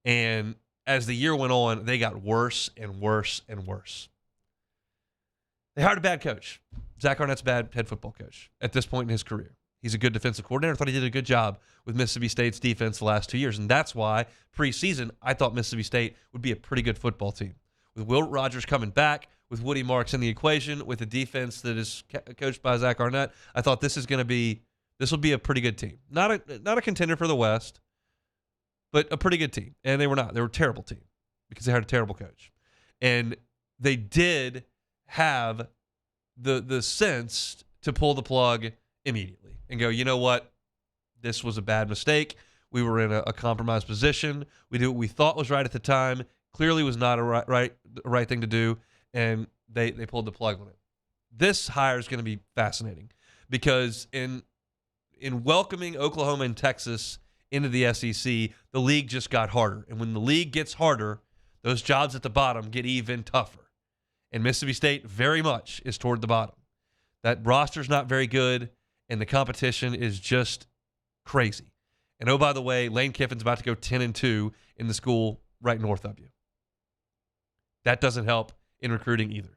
And as the year went on, they got worse and worse and worse. They hired a bad coach. Zach Arnett's a bad head football coach at this point in his career. He's a good defensive coordinator. I thought he did a good job with Mississippi State's defense the last 2 years, and that's why preseason I thought Mississippi State would be a pretty good football team. With Will Rogers coming back, with Woody Marks in the equation, with a defense that is coached by Zach Arnett, I thought this will be a pretty good team. Not a contender for the West, but a pretty good team. And they were not. They were a terrible team because they had a terrible coach. And they did have the sense to pull the plug immediately and go, you know what? This was a bad mistake. We were in a compromised position. We did what we thought was right at the time. Clearly was not a right thing to do, and they pulled the plug on it. This hire is going to be fascinating because in welcoming Oklahoma and Texas into the SEC, the league just got harder. And when the league gets harder, those jobs at the bottom get even tougher. And Mississippi State very much is toward the bottom. That roster's not very good, and the competition is just crazy. And oh, by the way, Lane Kiffin's about to go 10-2 in the school right north of you. That doesn't help in recruiting either.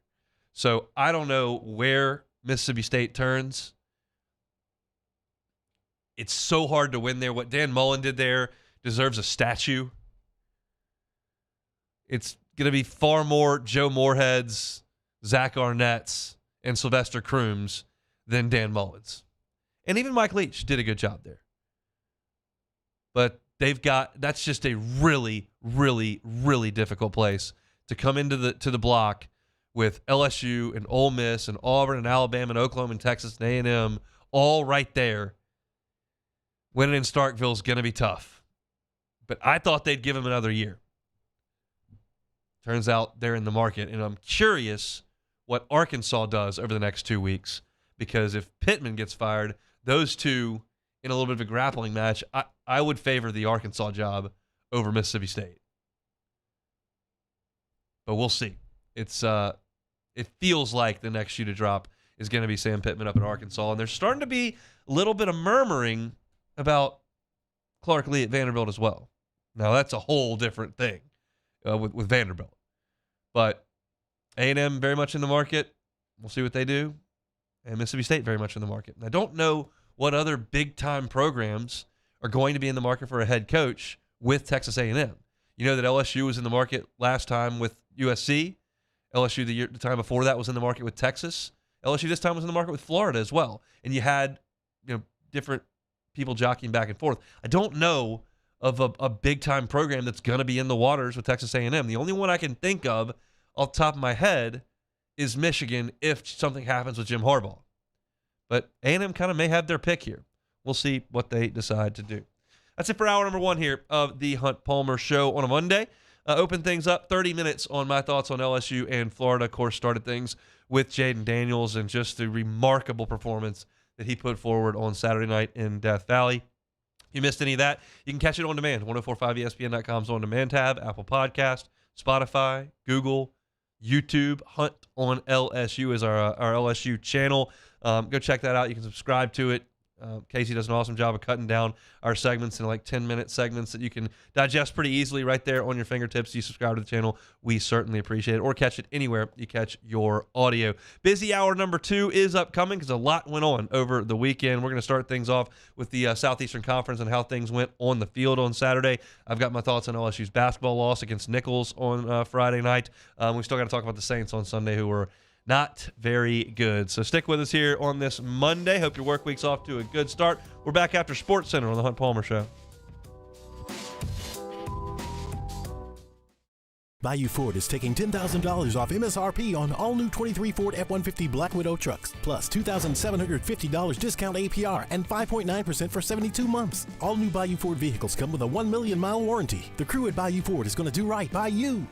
So I don't know where Mississippi State turns. It's so hard to win there. What Dan Mullen did there deserves a statue. It's going to be far more Joe Moorheads, Zach Arnett's, and Sylvester Crooms than Dan Mullen's. And even Mike Leach did a good job there. But that's just a really, really, really difficult place to come into the block with LSU and Ole Miss and Auburn and Alabama and Oklahoma and Texas and A&M all right there. Winning in Starkville is going to be tough. But I thought they'd give him another year. Turns out they're in the market, and I'm curious what Arkansas does over the next 2 weeks, because if Pittman gets fired, those two in a little bit of a grappling match, I would favor the Arkansas job over Mississippi State. But we'll see. It feels like the next shoe to drop is going to be Sam Pittman up in Arkansas, and there's starting to be a little bit of murmuring about Clark Lee at Vanderbilt as well. Now, that's a whole different thing with Vanderbilt. But A&M very much in the market. We'll see what they do. And Mississippi State very much in the market. And I don't know what other big-time programs are going to be in the market for a head coach with Texas A&M. You know that LSU was in the market last time with USC. LSU the time before that was in the market with Texas. LSU this time was in the market with Florida as well. And you had different people jockeying back and forth. I don't know of a big-time program that's going to be in the waters with Texas A&M. The only one I can think of off the top of my head is Michigan if something happens with Jim Harbaugh. But A&M kind of may have their pick here. We'll see what they decide to do. That's it for hour number 1 here of the Hunt Palmer Show on a Monday. Open things up, 30 minutes on my thoughts on LSU and Florida. Of course, started things with Jaden Daniels and just the remarkable performance that he put forward on Saturday night in Death Valley. If you missed any of that, you can catch it on demand. 1045ESPN.com's on-demand tab, Apple Podcast, Spotify, Google, YouTube. Hunt on LSU is our LSU channel. Go check that out. You can subscribe to it. Casey does an awesome job of cutting down our segments in like 10-minute segments that you can digest pretty easily right there on your fingertips. You subscribe to the channel. We certainly appreciate it. Or catch it anywhere you catch your audio. Busy hour number 2 is upcoming because a lot went on over the weekend. We're going to start things off with the Southeastern Conference and how things went on the field on Saturday. I've got my thoughts on LSU's basketball loss against Nichols on Friday night. We still got to talk about the Saints on Sunday, who were not very good. So stick with us here on this Monday. Hope your work week's off to a good start. We're back after Sports Center on the Hunt Palmer Show. Bayou Ford is taking $10,000 off MSRP on all new 23 Ford F-150 Black Widow trucks, plus $2,750 discount APR and 5.9% for 72 months. All new Bayou Ford vehicles come with a 1 million mile warranty. The crew at Bayou Ford is going to do right by you.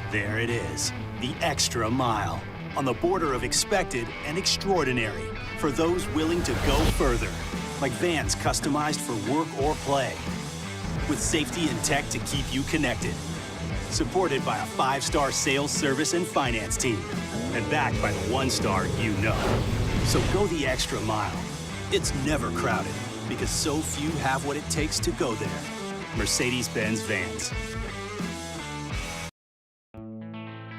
There it is, the extra mile, on the border of expected and extraordinary, for those willing to go further, like vans customized for work or play, with safety and tech to keep you connected, supported by a 5-star sales, service, and finance team, and backed by the 1-star you know. So go the extra mile. It's never crowded, because so few have what it takes to go there. Mercedes-Benz Vans.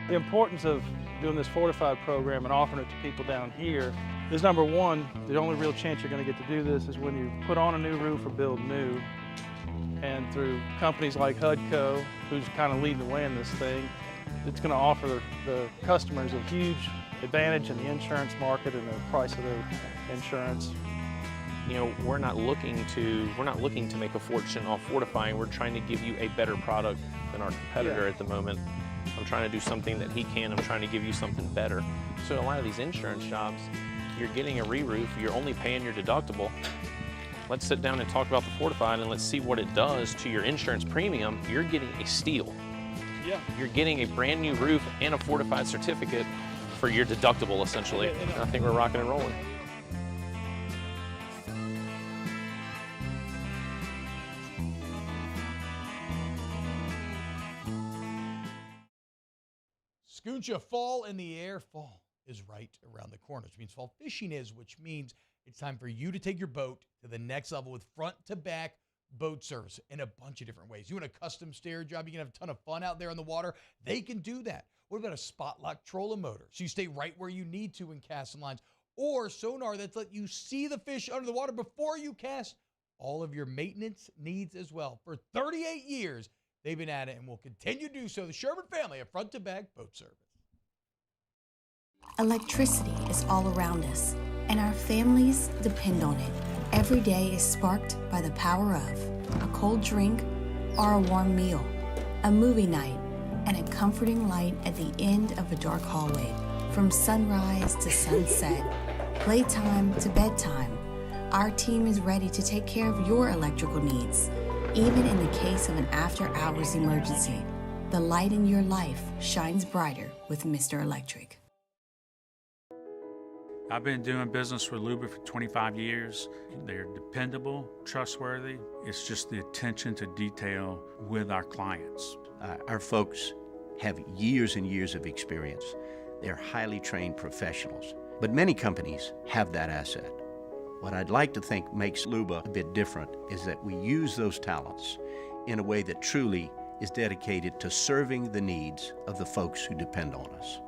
The importance of doing this fortified program and offering it to people down here is, number one, the only real chance you're going to get to do this is when you put on a new roof or build new. And through companies like HUDCO, who's kind of leading the way in this thing, it's going to offer the customers a huge advantage in the insurance market and the price of their insurance. You know, we're not looking to make a fortune off fortifying. We're trying to give you a better product than our competitor at the moment. I'm trying to do something that he can. I'm trying to give you something better. So a lot of these insurance jobs, you're getting a re-roof, you're only paying your deductible. Let's sit down and talk about the fortified and let's see what it does to your insurance premium. You're getting a steal. Yeah. You're getting a brand new roof and a fortified certificate for your deductible, essentially. And I think we're rocking and rolling. Scooncha, fall in the air. Fall is right around the corner, which means fall fishing is, which means it's time for you to take your boat to the next level with front-to-back boat service in a bunch of different ways. You want a custom stair job, you can have a ton of fun out there on the water. They can do that. What about a spot lock trolling motor? So you stay right where you need to in casting lines. Or sonar that's let you see the fish under the water before you cast. All of your maintenance needs as well. For 38 years, they've been at it and will continue to do so. The Sherman family of front-to-back boat service. Electricity is all around us, and our families depend on it. Every day is sparked by the power of a cold drink or a warm meal, a movie night, and a comforting light at the end of a dark hallway. From sunrise to sunset, playtime to bedtime, our team is ready to take care of your electrical needs. Even in the case of an after-hours emergency, the light in your life shines brighter with Mr. Electric. I've been doing business with Luba for 25 years. They're dependable, trustworthy. It's just the attention to detail with our clients. Our folks have years and years of experience. They're highly trained professionals. But many companies have that asset. What I'd like to think makes Luba a bit different is that we use those talents in a way that truly is dedicated to serving the needs of the folks who depend on us.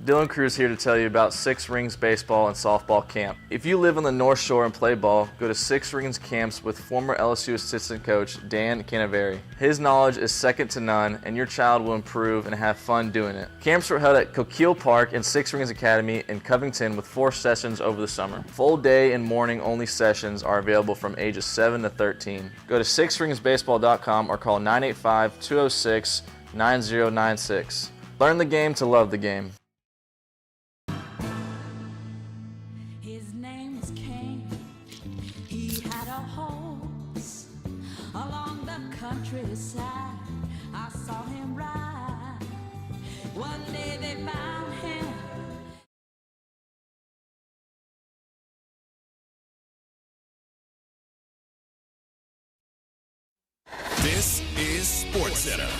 Dylan Cruz here to tell you about Six Rings Baseball and Softball Camp. If you live on the North Shore and play ball, go to Six Rings Camps with former LSU assistant coach Dan Canaveri. His knowledge is second to none, and your child will improve and have fun doing it. Camps are held at Coquille Park and Six Rings Academy in Covington with 4 sessions over the summer. Full day and morning only sessions are available from ages 7 to 13. Go to sixringsbaseball.com or call 985-206-9096. Learn the game to love the game. His name was Cain. He had a horse along the countryside. I saw him ride. One day they found him. This is SportsCenter.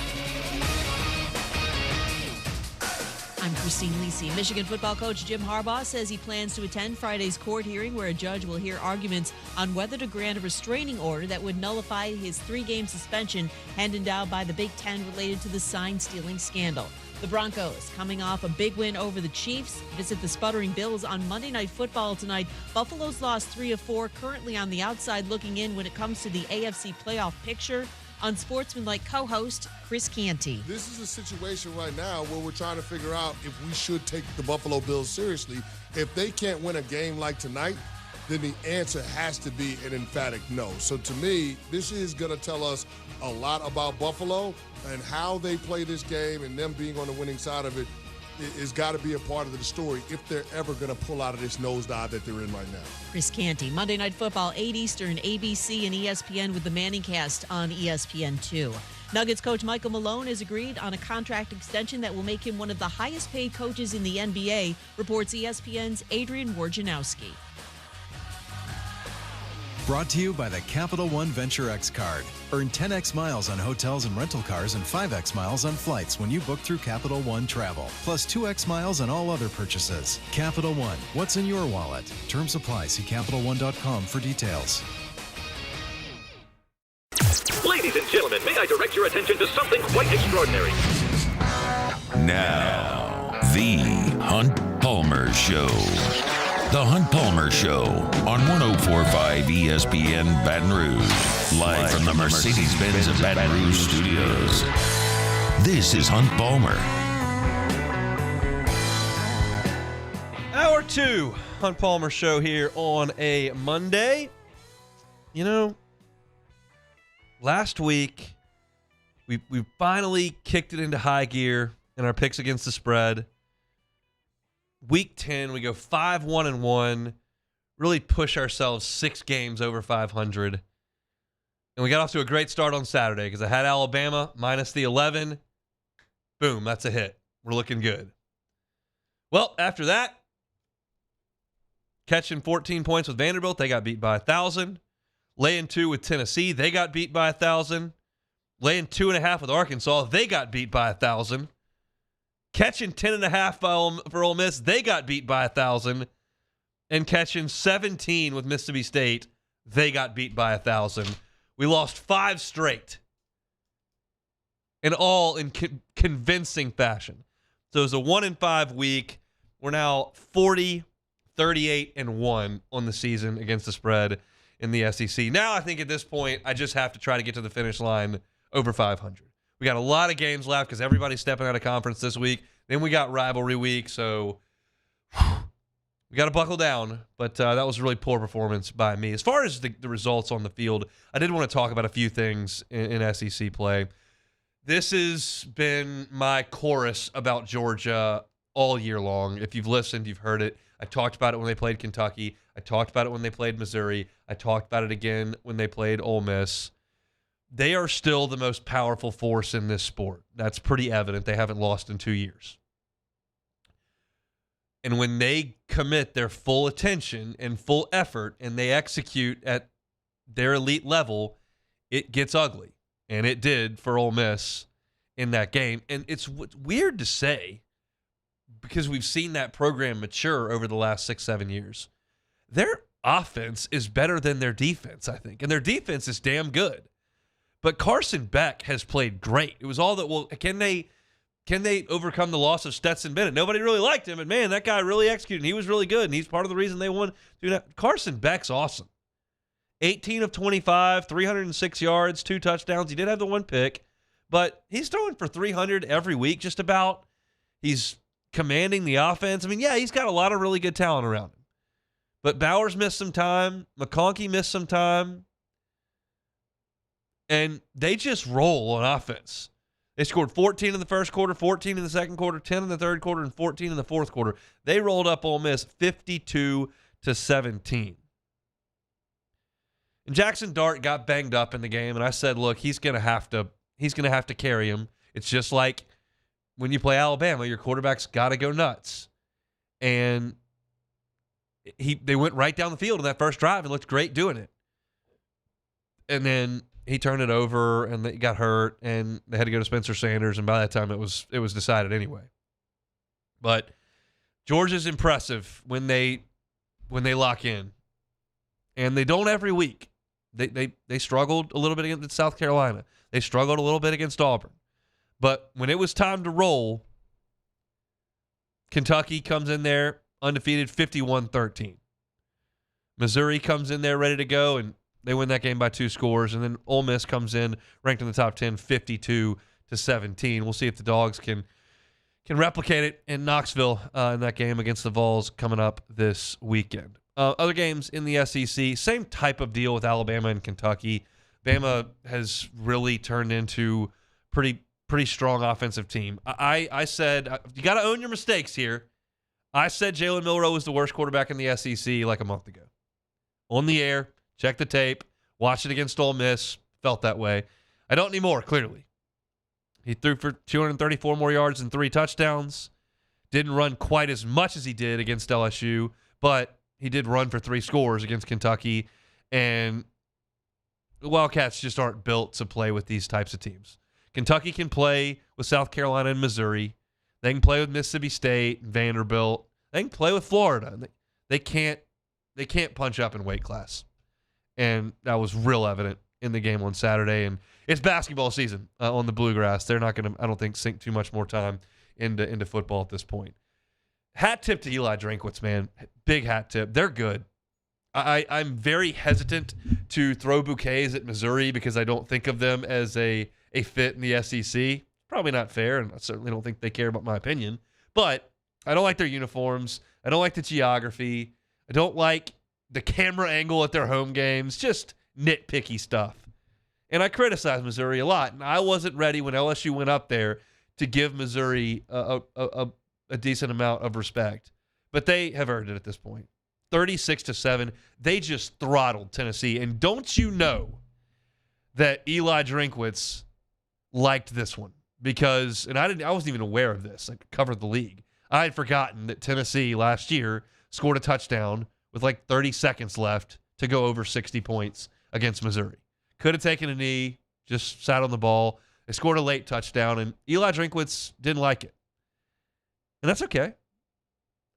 I'm Christine Lisi. Michigan football coach Jim Harbaugh says he plans to attend Friday's court hearing where a judge will hear arguments on whether to grant a restraining order that would nullify his 3-game suspension handed down by the Big Ten related to the sign-stealing scandal. The Broncos, coming off a big win over the Chiefs, visit the sputtering Bills on Monday Night Football tonight. Buffalo's lost 3 of 4, currently on the outside looking in when it comes to the AFC playoff picture. Unsportsmanlike co-host Chris Canty. This is a situation right now where we're trying to figure out if we should take the Buffalo Bills seriously. If they can't win a game like tonight, then the answer has to be an emphatic no. So to me, this is going to tell us a lot about Buffalo and how they play this game, and them being on the winning side of it is got to be a part of the story if they're ever going to pull out of this nosedive that they're in right now. Chris Canty, Monday Night Football, 8 Eastern, ABC and ESPN with the Manning Cast on ESPN2. Nuggets coach Michael Malone has agreed on a contract extension that will make him one of the highest paid coaches in the NBA, reports ESPN's Adrian Wojnarowski. Brought to you by the Capital One Venture X card. Earn 10x miles on hotels and rental cars and 5x miles on flights when you book through Capital One Travel. Plus 2x miles on all other purchases. Capital One, what's in your wallet? Terms apply. See CapitalOne.com for details. Ladies and gentlemen, may I direct your attention to something quite extraordinary? Now, the Hunt Palmer Show. The Hunt Palmer Show on 104.5 ESPN Baton Rouge. Live from the Mercedes-Benz of Baton Rouge studios. This is Hunt Palmer. Hour 2, Hunt Palmer Show here on a Monday. You know, last week, we finally kicked it into high gear in our picks against the spread. Week 10, we go 5-1-1, really push ourselves 6 games over 500. And we got off to a great start on Saturday because I had Alabama minus the 11. Boom, that's a hit. We're looking good. Well, after that, catching 14 points with Vanderbilt, they got beat by 1,000. Laying 2 with Tennessee, they got beat by 1,000. Laying 2.5 with Arkansas, they got beat by 1,000. Catching 10.5 for Ole Miss, they got beat by 1,000. And catching 17 with Mississippi State, they got beat by 1,000. We lost 5 straight. And all in convincing fashion. So it was a 1-5 week. We're now 40-38-1 on the season against the spread in the SEC. Now I think at this point, I just have to try to get to the finish line over 500. We got a lot of games left because everybody's stepping out of conference this week. Then we got rivalry week, so we got to buckle down. But that was a really poor performance by me. As far as the results on the field, I did want to talk about a few things in SEC play. This has been my chorus about Georgia all year long. If you've listened, you've heard it. I talked about it when they played Kentucky. I talked about it when they played Missouri. I talked about it again when they played Ole Miss. They are still the most powerful force in this sport. That's pretty evident. They haven't lost in 2 years. And when they commit their full attention and full effort and they execute at their elite level, it gets ugly. And it did for Ole Miss in that game. And it's weird to say because we've seen that program mature over the last 6-7 years. Their offense is better than their defense, I think. And their defense is damn good. But Carson Beck has played great. It was all that, well, can they can they overcome the loss of Stetson Bennett? Nobody really liked him, and man, that guy really executed. And he was really good, and he's part of the reason they won. Dude, Carson Beck's awesome. 18 of 25, 306 yards, 2 touchdowns. He did have the 1 pick, but he's throwing for 300 every week, just about. He's commanding the offense. I mean, yeah, he's got a lot of really good talent around him. But Bowers missed some time. McConkey missed some time. And they just roll on offense. They scored 14 in the first quarter, 14 in the second quarter, 10 in the third quarter, and 14 in the fourth quarter. They rolled up Ole Miss 52-17. And Jackson Dart got banged up in the game, and I said, look, he's going to have to carry him. It's just like when you play Alabama, your quarterback's got to go nuts. And they went right down the field in that first drive and looked great doing it. And then he turned it over, and they got hurt, and they had to go to Spencer Sanders, and by that time it was decided anyway. But Georgia's impressive when they lock in, and they don't every week. They struggled a little bit against South Carolina. They struggled a little bit against Auburn. But when it was time to roll, Kentucky comes in there undefeated 51-13. Missouri comes in there ready to go, and they win that game by 2 scores. And then Ole Miss comes in ranked in the top 10, 52-17. We'll see if the Dogs can replicate it in Knoxville in that game against the Vols coming up this weekend. Other games in the SEC, same type of deal with Alabama and Kentucky. Bama has really turned into pretty strong offensive team. I said, you got to own your mistakes here. I said Jalen Milroe was the worst quarterback in the SEC like a month ago. On the air, check the tape, watch it against Ole Miss, felt that way. I don't anymore, clearly. He threw for 234 more yards and 3 touchdowns. Didn't run quite as much as he did against LSU, but he did run for 3 scores against Kentucky. And the Wildcats just aren't built to play with these types of teams. Kentucky can play with South Carolina and Missouri. They can play with Mississippi State and Vanderbilt. They can play with Florida. They can't punch up in weight class. And that was real evident in the game on Saturday. And it's basketball season on the Bluegrass. They're not going to, I don't think, sink too much more time into football at this point. Hat tip to Eli Drinkwitz, man. Big hat tip. They're good. I'm very hesitant to throw bouquets at Missouri because I don't think of them as a fit in the SEC. Probably not fair, and I certainly don't think they care about my opinion. But I don't like their uniforms. I don't like the geography. I don't like the camera angle at their home games. Just nitpicky stuff. And I criticize Missouri a lot. And I wasn't ready when LSU went up there to give Missouri a decent amount of respect. But they have earned it at this point. 36-7. They just throttled Tennessee. And don't you know that Eli Drinkwitz liked this one? Because, and I wasn't even aware of this. I covered the league. I had forgotten that Tennessee last year scored a touchdown with like 30 seconds left to go over 60 points against Missouri. Could have taken a knee, just sat on the ball. They scored a late touchdown, and Eli Drinkwitz didn't like it. And that's okay.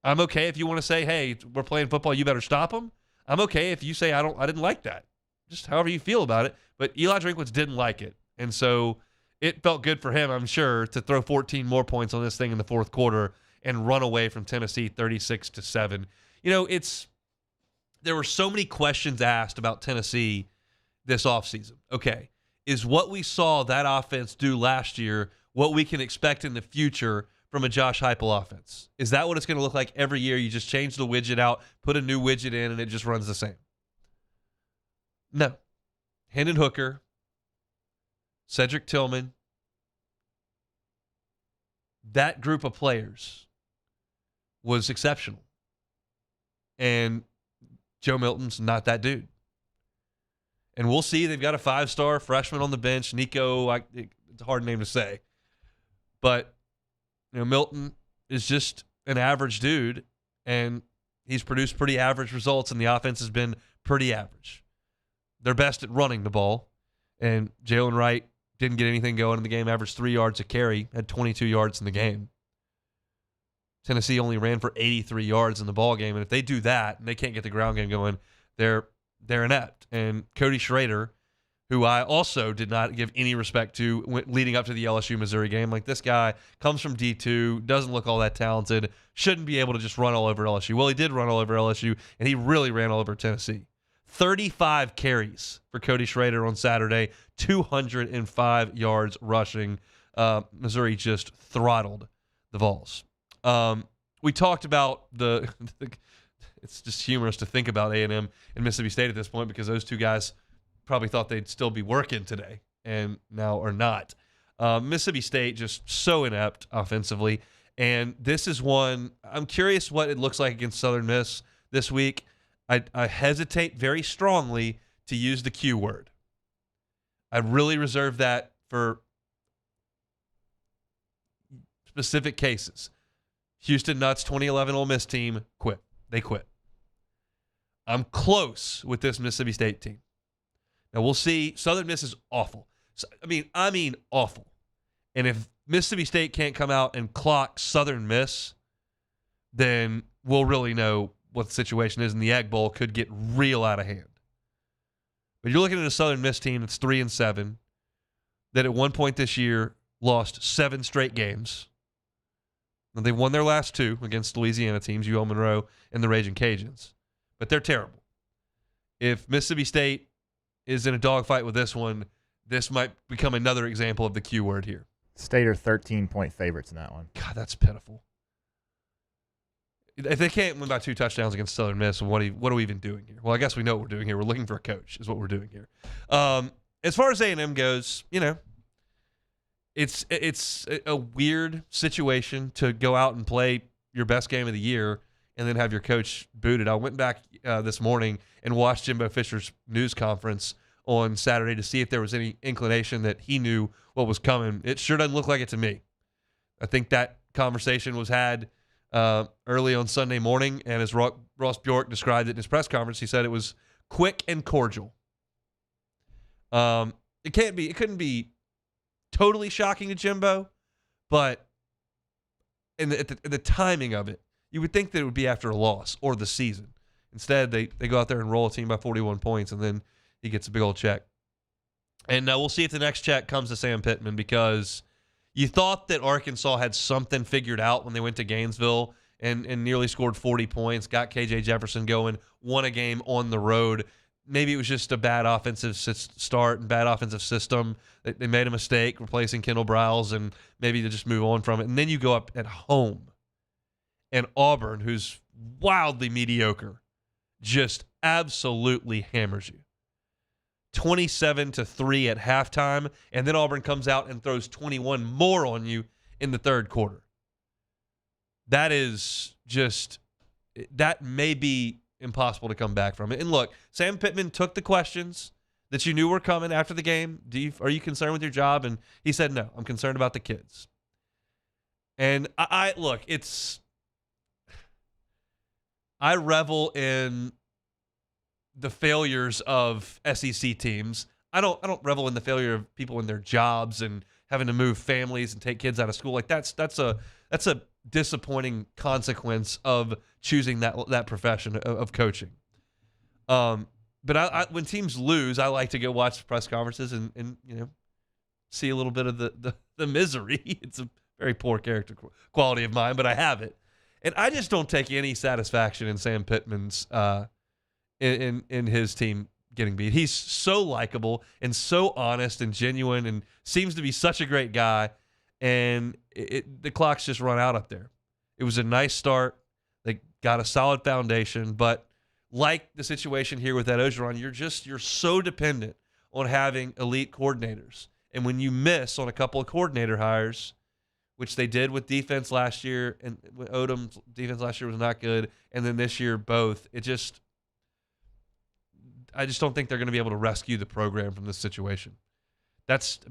I'm okay if you want to say, hey, we're playing football, you better stop them. I'm okay if you say I didn't like that. Just however you feel about it. But Eli Drinkwitz didn't like it. And so it felt good for him, I'm sure, to throw 14 more points on this thing in the fourth quarter and run away from Tennessee 36-7. You know, there were so many questions asked about Tennessee this offseason. Okay, is what we saw that offense do last year what we can expect in the future from a Josh Heupel offense? Is that what it's going to look like every year? You just change the widget out, put a new widget in, and it just runs the same? No. Hendon Hooker, Cedric Tillman, that group of players was exceptional. And Joe Milton's not that dude. And we'll see. They've got a 5-star freshman on the bench, Nico. It's a hard name to say. But, Milton is just an average dude, and he's produced pretty average results, and the offense has been pretty average. They're best at running the ball, and Jalen Wright didn't get anything going in the game, averaged 3 yards a carry, had 22 yards in the game. Tennessee only ran for 83 yards in the ball game, and if they do that and they can't get the ground game going, they're inept. And Cody Schrader, who I also did not give any respect to leading up to the LSU-Missouri game. Like, this guy comes from D2, doesn't look all that talented, shouldn't be able to just run all over LSU. Well, he did run all over LSU, and he really ran all over Tennessee. 35 carries for Cody Schrader on Saturday, 205 yards rushing. Missouri just throttled the Vols. We talked about it's just humorous to think about A&M and Mississippi State at this point, because those two guys probably thought they'd still be working today and now are not. Mississippi State just so inept offensively. And this is one, I'm curious what it looks like against Southern Miss this week. I hesitate very strongly to use the Q word. I really reserve that for specific cases. Houston Nuts 2011 Ole Miss team quit. They quit. I'm close with this Mississippi State team. Now, we'll see. Southern Miss is awful. I mean awful. And if Mississippi State can't come out and clock Southern Miss, then we'll really know what the situation is, and the Egg Bowl could get real out of hand. But you're looking at a Southern Miss team that's 3-7, that at one point this year lost 7 straight games. Now, they won their last 2 against Louisiana teams, UL Monroe and the Raging Cajuns. But they're terrible. If Mississippi State is in a dogfight with this one, this might become another example of the Q word here. State are 13-point favorites in that one. God, that's pitiful. If they can't win by 2 touchdowns against Southern Miss, what are we even doing here? Well, I guess we know what we're doing here. We're looking for a coach is what we're doing here. As far as A&M goes, it's a weird situation to go out and play your best game of the year and then have your coach booted. I went back this morning and watched Jimbo Fisher's news conference on Saturday to see if there was any inclination that he knew what was coming. It sure doesn't look like it to me. I think that conversation was had early on Sunday morning, and as Ross Bjork described it in his press conference, he said it was quick and cordial. It couldn't be totally shocking to Jimbo, but in the timing of it, you would think that it would be after a loss or the season. Instead, they go out there and roll a team by 41 points, and then he gets a big old check. And we'll see if the next check comes to Sam Pittman, because you thought that Arkansas had something figured out when they went to Gainesville and nearly scored 40 points, got KJ Jefferson going, won a game on the road. Maybe it was just a bad offensive start and bad offensive system. They made a mistake replacing Kendall Briles, and maybe they just move on from it. And then you go up at home, and Auburn, who's wildly mediocre, just absolutely hammers you. 27-3 at halftime, and then Auburn comes out and throws 21 more on you in the third quarter. That may be impossible to come back from it. And look, Sam Pittman took the questions that you knew were coming after the game. Are you concerned with your job? And he said, no, I'm concerned about the kids. And I revel in the failures of SEC teams. I don't revel in the failure of people in their jobs and having to move families and take kids out of school. Like that's a disappointing consequence of choosing that profession of coaching. But when teams lose, I like to go watch press conferences and see a little bit of the misery. It's a very poor character quality of mine, but I have it. And I just don't take any satisfaction in Sam Pittman's in his team getting beat. He's so likable and so honest and genuine and seems to be such a great guy. And the clock's just run out up there. It was a nice start. They got a solid foundation, but like the situation here with Ed Ogeron, you're so dependent on having elite coordinators. And when you miss on a couple of coordinator hires, which they did with defense last year, and Odom's defense last year was not good, and then this year both, I just don't think they're going to be able to rescue the program from this situation.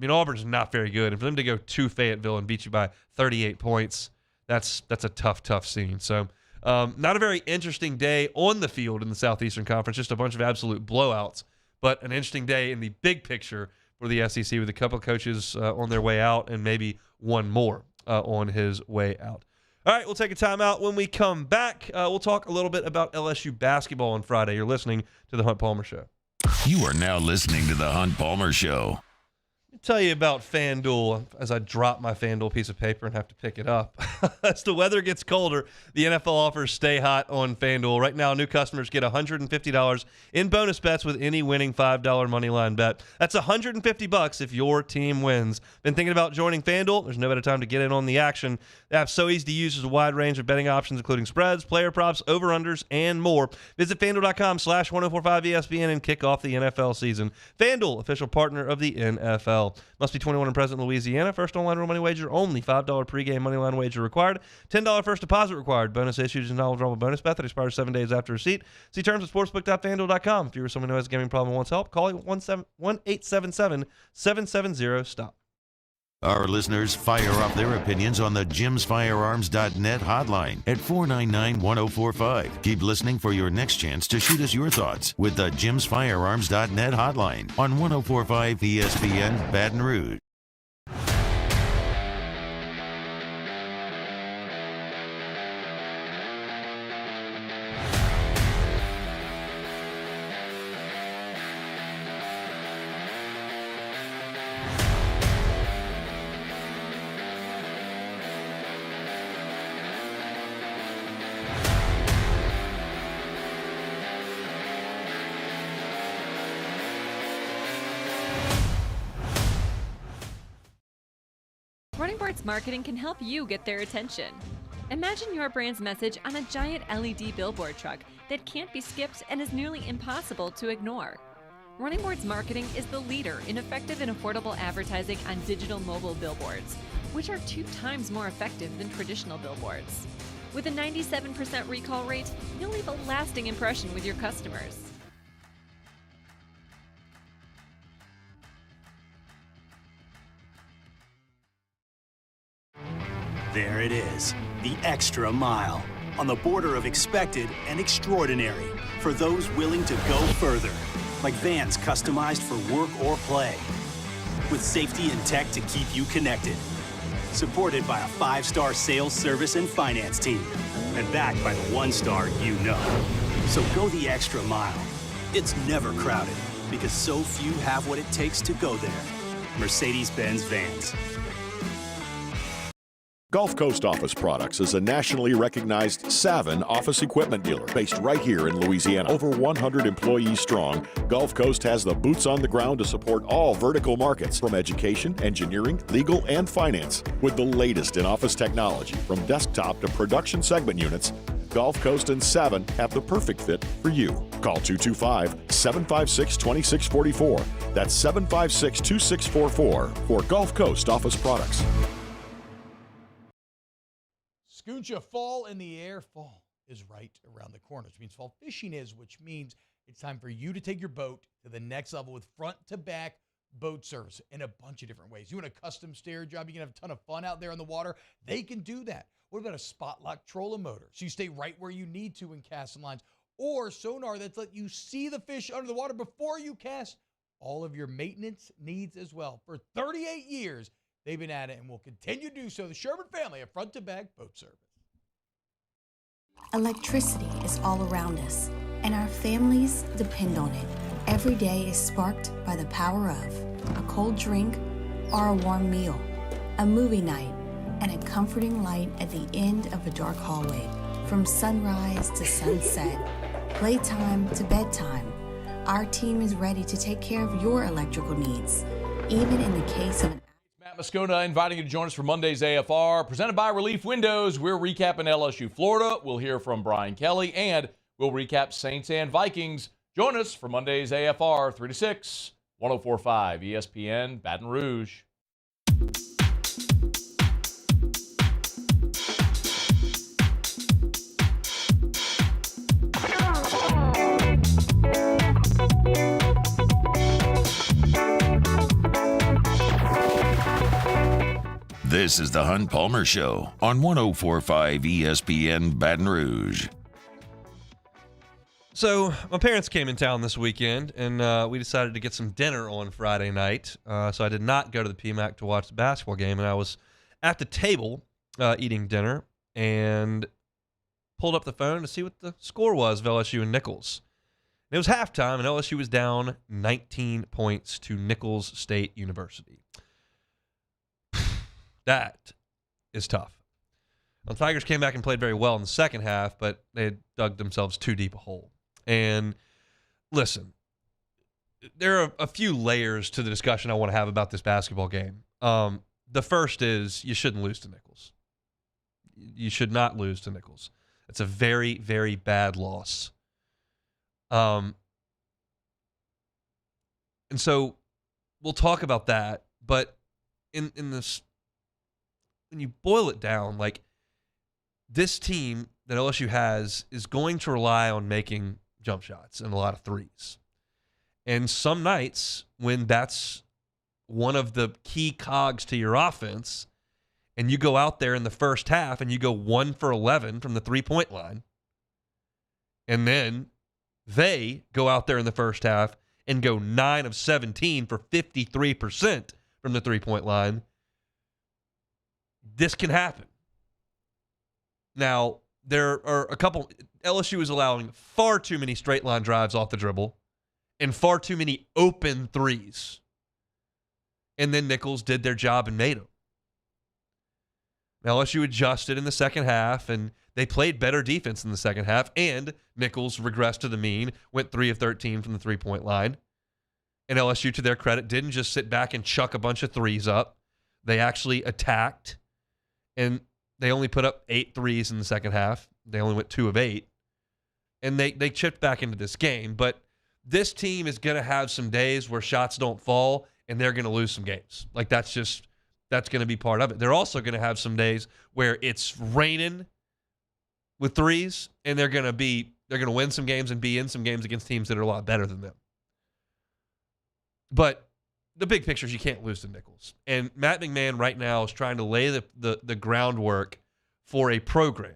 Auburn's not very good. And for them to go to Fayetteville and beat you by 38 points, that's a tough scene. So not a very interesting day on the field in the Southeastern Conference, just a bunch of absolute blowouts, but an interesting day in the big picture for the SEC with a couple of coaches on their way out and maybe one more on his way out. All right, we'll take a timeout. When we come back, we'll talk a little bit about LSU basketball on Friday. You're listening to The Hunt Palmer Show. You are now listening to the Hunt Palmer Show. Tell you about FanDuel as I drop my FanDuel piece of paper and have to pick it up. As the weather gets colder, the NFL offers stay hot on FanDuel. Right now, new customers get $150 in bonus bets with any winning $5 money line bet. That's $150 if your team wins. Been thinking about joining FanDuel? There's no better time to get in on the action. The app's so easy to use. There's a wide range of betting options, including spreads, player props, over-unders, and more. Visit FanDuel.com/1045ESPN and kick off the NFL season. FanDuel, official partner of the NFL. Must be 21 and present in Louisiana. First online real money wager only. $5 pregame money line wager required. $10 first deposit required. Bonus issues and knowledgeable bonus bet that expires 7 days after receipt. See terms at sportsbook.fanduel.com. If you're someone who has a gambling problem and wants help, call 1-877-770-STOP. Our listeners fire off their opinions on the jimsfirearms.net hotline at 499-1045. Keep listening for your next chance to shoot us your thoughts with the jimsfirearms.net hotline on 1045 ESPN Baton Rouge. Running Boards Marketing can help you get their attention. Imagine your brand's message on a giant LED billboard truck that can't be skipped and is nearly impossible to ignore. Running Boards Marketing is the leader in effective and affordable advertising on digital mobile billboards, which are 2 times more effective than traditional billboards. With a 97% recall rate, you'll leave a lasting impression with your customers. There it is, the extra mile, on the border of expected and extraordinary for those willing to go further, like vans customized for work or play, with safety and tech to keep you connected, supported by a 5-star sales, service, and finance team, and backed by the 1-star you know. So go the extra mile. It's never crowded, because so few have what it takes to go there. Mercedes-Benz Vans. Gulf Coast Office Products is a nationally recognized Savin office equipment dealer based right here in Louisiana. Over 100 employees strong, Gulf Coast has the boots on the ground to support all vertical markets, from education, engineering, legal, and finance. With the latest in office technology, from desktop to production segment units, Gulf Coast and Savin have the perfect fit for you. Call 225-756-2644. That's 756-2644 for Gulf Coast Office Products. Scooncha, fall in the air. Fall is right around the corner, which means fall fishing is, which means it's time for you to take your boat to the next level with front-to-back boat service in a bunch of different ways. You want a custom stair job, you can have a ton of fun out there on the water. They can do that. What about a spot lock trolling motor? So you stay right where you need to in casting lines. Or sonar that's let you see the fish under the water before you cast. All of your maintenance needs as well. For 38 years, they've been at it and will continue to do so. The Sherman family of front-to-back boat service. Electricity is all around us, and our families depend on it. Every day is sparked by the power of a cold drink or a warm meal, a movie night, and a comforting light at the end of a dark hallway. From sunrise to sunset, playtime to bedtime, our team is ready to take care of your electrical needs, even in the case of an Moscona inviting you to join us for Monday's AFR, presented by Relief Windows. We're recapping LSU, Florida. We'll hear from Brian Kelly, and we'll recap Saints and Vikings. Join us for Monday's AFR, 3 to 6, 104.5 ESPN, Baton Rouge. This is the Hunt Palmer Show on 104.5 ESPN Baton Rouge. So my parents came in town this weekend, and we decided to get some dinner on Friday night. So I did not go to the PMAC to watch the basketball game, and I was at the table eating dinner and pulled up the phone to see what the score was of LSU and Nichols. it was halftime, and LSU was down 19 points to Nicholls State University. That is tough. The Tigers came back and played very well in the second half, but they had dug themselves too deep a hole. And listen, there are a few layers to the discussion I want to have about this basketball game. The first is you shouldn't lose to Nicholls. You should not lose to Nicholls. It's a very, very bad loss. And so we'll talk about that, but in this, when you boil it down, like, this team that LSU has is going to rely on making jump shots and a lot of threes. And some nights when that's one of the key cogs to your offense, and you go out there in the first half and you go 1 for 11 from the three-point line, and then they go out there in the first half and go 9 of 17 for 53% from the three-point line, this can happen. Now, there are a couple. LSU is allowing far too many straight line drives off the dribble and far too many open threes. And then Nicholls did their job and made them. LSU adjusted in the second half, and they played better defense in the second half, and Nicholls regressed to the mean, went 3 of 13 from the three-point line. And LSU, to their credit, didn't just sit back and chuck a bunch of threes up. They actually attacked, and they only put up 8 threes in the second half. They only went 2 of 8. And they chipped back into this game. But this team is going to have some days where shots don't fall, and they're going to lose some games. Like, that's going to be part of it. They're also going to have some days where it's raining with threes, and they're going to win some games and be in some games against teams that are a lot better than them. But the big picture is you can't lose to Nicholls. And Matt McMahon right now is trying to lay the groundwork for a program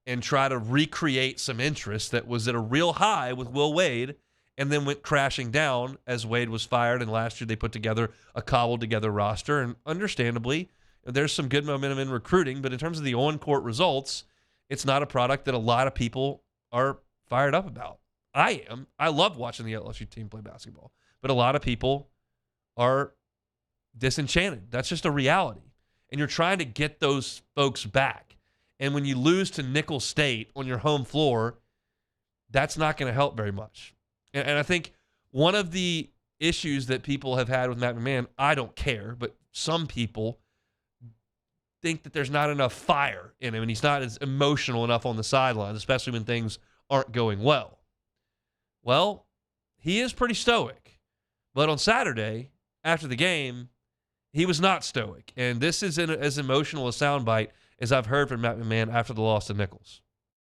and try to recreate some interest that was at a real high with Will Wade and then went crashing down as Wade was fired. And last year they put together a cobbled-together roster. And understandably, there's some good momentum in recruiting, but in terms of the on-court results, it's not a product that a lot of people are fired up about. I am. I love watching the LSU team play basketball. But a lot of people are disenchanted. That's just a reality. And you're trying to get those folks back. And when you lose to Nicholls State on your home floor, that's not going to help very much. And I think one of the issues that people have had with Matt McMahon, I don't care, but some people think that there's not enough fire in him and he's not as emotional enough on the sidelines, especially when things aren't going well. Well, he is pretty stoic. But on Saturday, after the game, he was not stoic. And this is as emotional a soundbite as I've heard from Matt McMahon after the loss to Nicholls.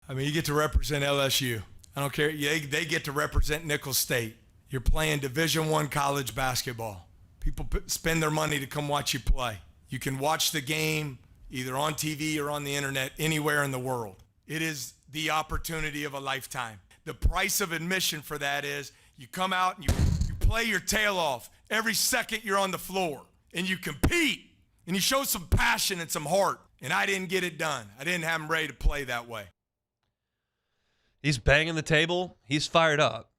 I mean, you get to represent LSU. I don't care. They get to represent Nicholls State. You're playing Division I college basketball. People spend their money to come watch you play. You can watch the game either on TV or on the internet anywhere in the world. It is the opportunity of a lifetime. The price of admission for that is you come out and you play your tail off every second you're on the floor, and you compete, and you show some passion and some heart. And I didn't get it done. I didn't have him ready to play that way. He's banging the table. He's fired up.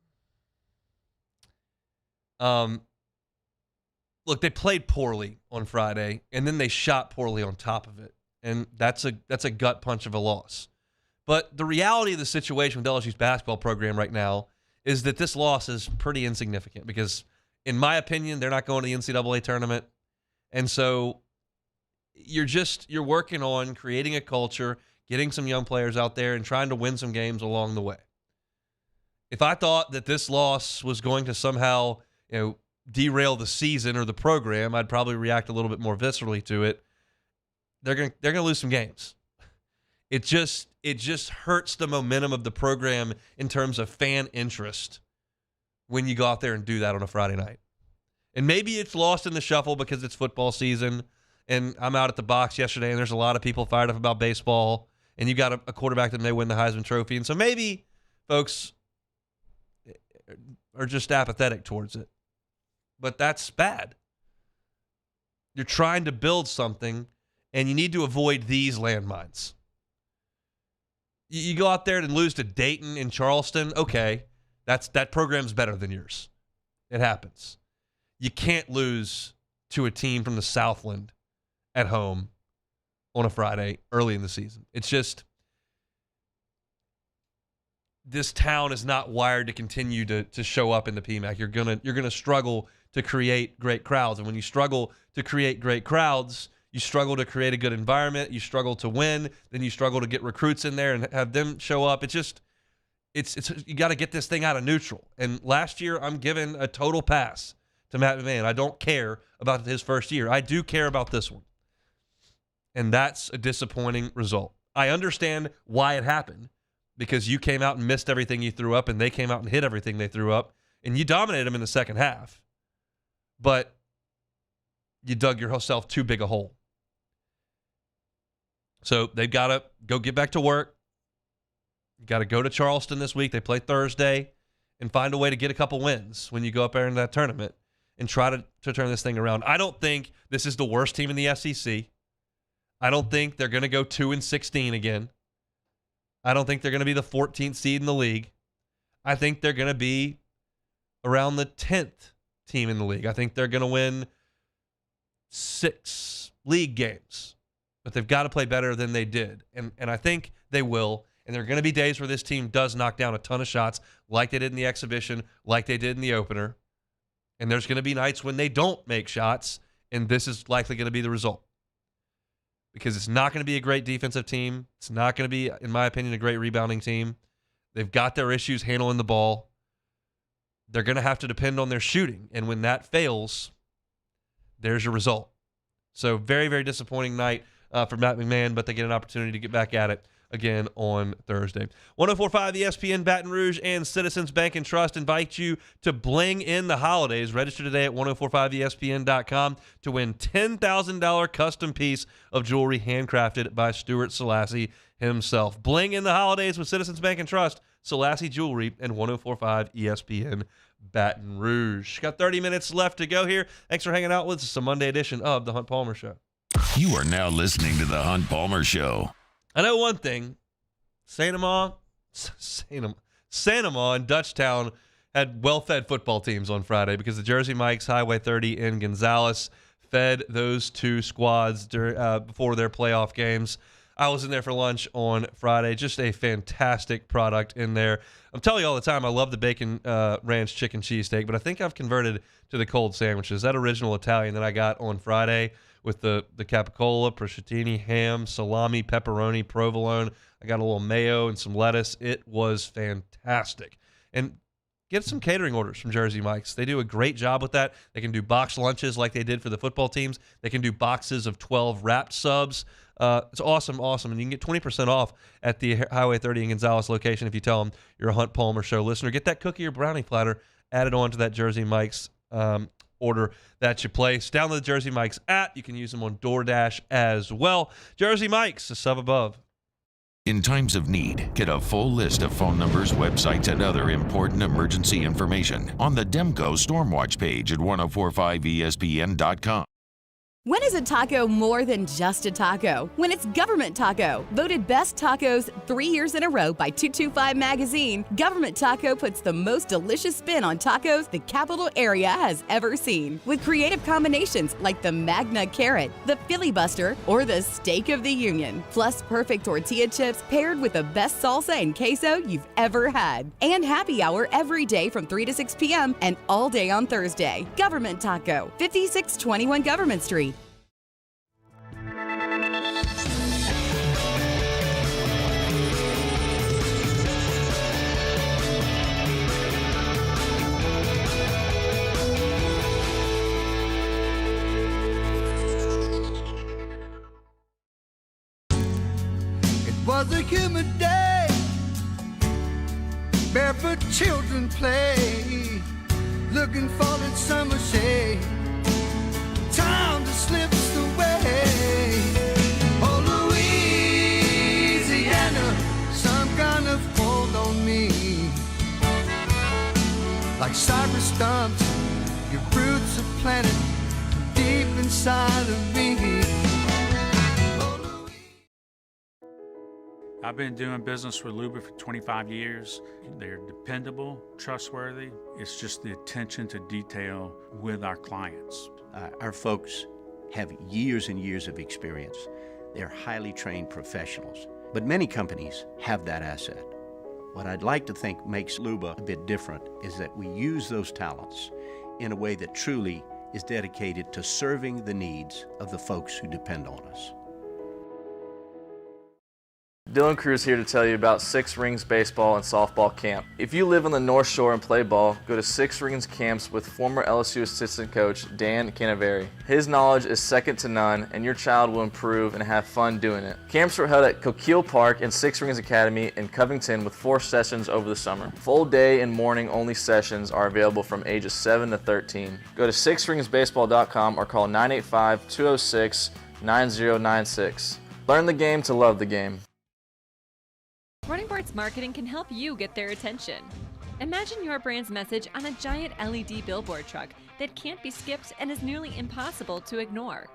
Look, they played poorly on Friday, and then they shot poorly on top of it. And that's a gut punch of a loss. But the reality of the situation with LSU's basketball program right now is that this loss is pretty insignificant because, in my opinion, they're not going to the NCAA tournament. And so you're working on creating a culture, getting some young players out there, and trying to win some games along the way. If I thought that this loss was going to somehow, derail the season or the program, I'd probably react a little bit more viscerally to it. They're going to lose some games. It just hurts the momentum of the program in terms of fan interest when you go out there and do that on a Friday night. And maybe it's lost in the shuffle because it's football season, and I'm out at the box yesterday, and there's a lot of people fired up about baseball, and you got a quarterback that may win the Heisman Trophy, and so maybe folks are just apathetic towards it. But that's bad. You're trying to build something, and you need to avoid these landmines. You go out there and lose to Dayton and Charleston, okay. That program's better than yours. It happens. You can't lose to a team from the Southland at home on a Friday early in the season. It's just, this town is not wired to continue to show up in the PMAC. You're gonna struggle to create great crowds, and when you struggle to create great crowds, you struggle to create a good environment. You struggle to win. Then you struggle to get recruits in there and have them show up. It's you got to get this thing out of neutral. And last year, I'm giving a total pass to Matt McMahon. I don't care about his first year. I do care about this one. And that's a disappointing result. I understand why it happened, because you came out and missed everything you threw up, and they came out and hit everything they threw up, and you dominated them in the second half. But you dug yourself too big a hole. So they've got to go get back to work. You got to go to Charleston this week. They play Thursday, and find a way to get a couple wins when you go up there in that tournament and try to turn this thing around. I don't think this is the worst team in the SEC. I don't think they're going to go 2-16 again. I don't think they're going to be the 14th seed in the league. I think they're going to be around the 10th team in the league. I think they're going to win 6 league games. But they've got to play better than they did. And I think they will. And there are going to be days where this team does knock down a ton of shots, like they did in the exhibition, like they did in the opener. And there's going to be nights when they don't make shots, and this is likely going to be the result. Because it's not going to be a great defensive team. It's not going to be, in my opinion, a great rebounding team. They've got their issues handling the ball. They're going to have to depend on their shooting. And when that fails, there's your result. So very, very disappointing night for Matt McMahon, but they get an opportunity to get back at it again on Thursday. 104.5 ESPN Baton Rouge and Citizens Bank and Trust invite you to bling in the holidays. Register today at 1045ESPN.com to win $10,000 custom piece of jewelry handcrafted by Stuart Selassie himself. Bling in the holidays with Citizens Bank and Trust, Selassie Jewelry, and 1045 ESPN Baton Rouge. Got 30 minutes left to go here. Thanks for hanging out with us. It's a Monday edition of The Hunt Palmer Show. You are now listening to The Hunt Palmer Show. I know one thing. Santa Ma and Dutchtown had well-fed football teams on Friday because the Jersey Mikes, Highway 30, and Gonzales fed those two squads before their playoff games. I was in there for lunch on Friday. Just a fantastic product in there. I'm telling you all the time, I love the bacon ranch chicken cheesesteak, but I think I've converted to the cold sandwiches. That original Italian that I got on Friday with the capicola, prosciutto, ham, salami, pepperoni, provolone. I got a little mayo and some lettuce. It was fantastic. And get some catering orders from Jersey Mike's. They do a great job with that. They can do box lunches like they did for the football teams. They can do boxes of 12 wrapped subs. It's awesome. And you can get 20% off at the Highway 30 in Gonzales location if you tell them you're a Hunt Palmer Show listener. Get that cookie or brownie platter added on to that Jersey Mike's order that you place. Download the Jersey Mike's app. You can use them on DoorDash as well. Jersey Mike's, a sub above. In times of need, get a full list of phone numbers, websites, and other important emergency information on the Demco Stormwatch page at 1045ESPN.com. When is a taco more than just a taco? When it's Government Taco. Voted best tacos 3 years in a row by 225 Magazine, Government Taco puts the most delicious spin on tacos the capital area has ever seen. With creative combinations like the Magna Carrot, the Filibuster, or the Steak of the Union. Plus perfect tortilla chips paired with the best salsa and queso you've ever had. And happy hour every day from 3 to 6 p.m. and all day on Thursday. Government Taco, 5621 Government Street. Was a humid day, barefoot children play, looking for that summer shade. Time just slips away. Oh, Louisiana, some kind of hold on me. Like cypress stumps, your roots are planted deep inside of me. I've been doing business with Luba for 25 years. They're dependable, trustworthy. It's just the attention to detail with our clients. Our folks have years and years of experience. They're highly trained professionals. But many companies have that asset. What I'd like to think makes Luba a bit different is that we use those talents in a way that truly is dedicated to serving the needs of the folks who depend on us. Dylan Cruz here to tell you about Six Rings Baseball and Softball Camp. If you live on the North Shore and play ball, go to Six Rings Camps with former LSU assistant coach Dan Canaveri. His knowledge is second to none, and your child will improve and have fun doing it. Camps were held at Coquille Park and Six Rings Academy in Covington with 4 sessions over the summer. Full day and morning only sessions are available from ages 7 to 13. Go to sixringsbaseball.com or call 985-206-9096. Learn the game to love the game. Running Boards Marketing can help you get their attention. Imagine your brand's message on a giant LED billboard truck that can't be skipped and is nearly impossible to ignore.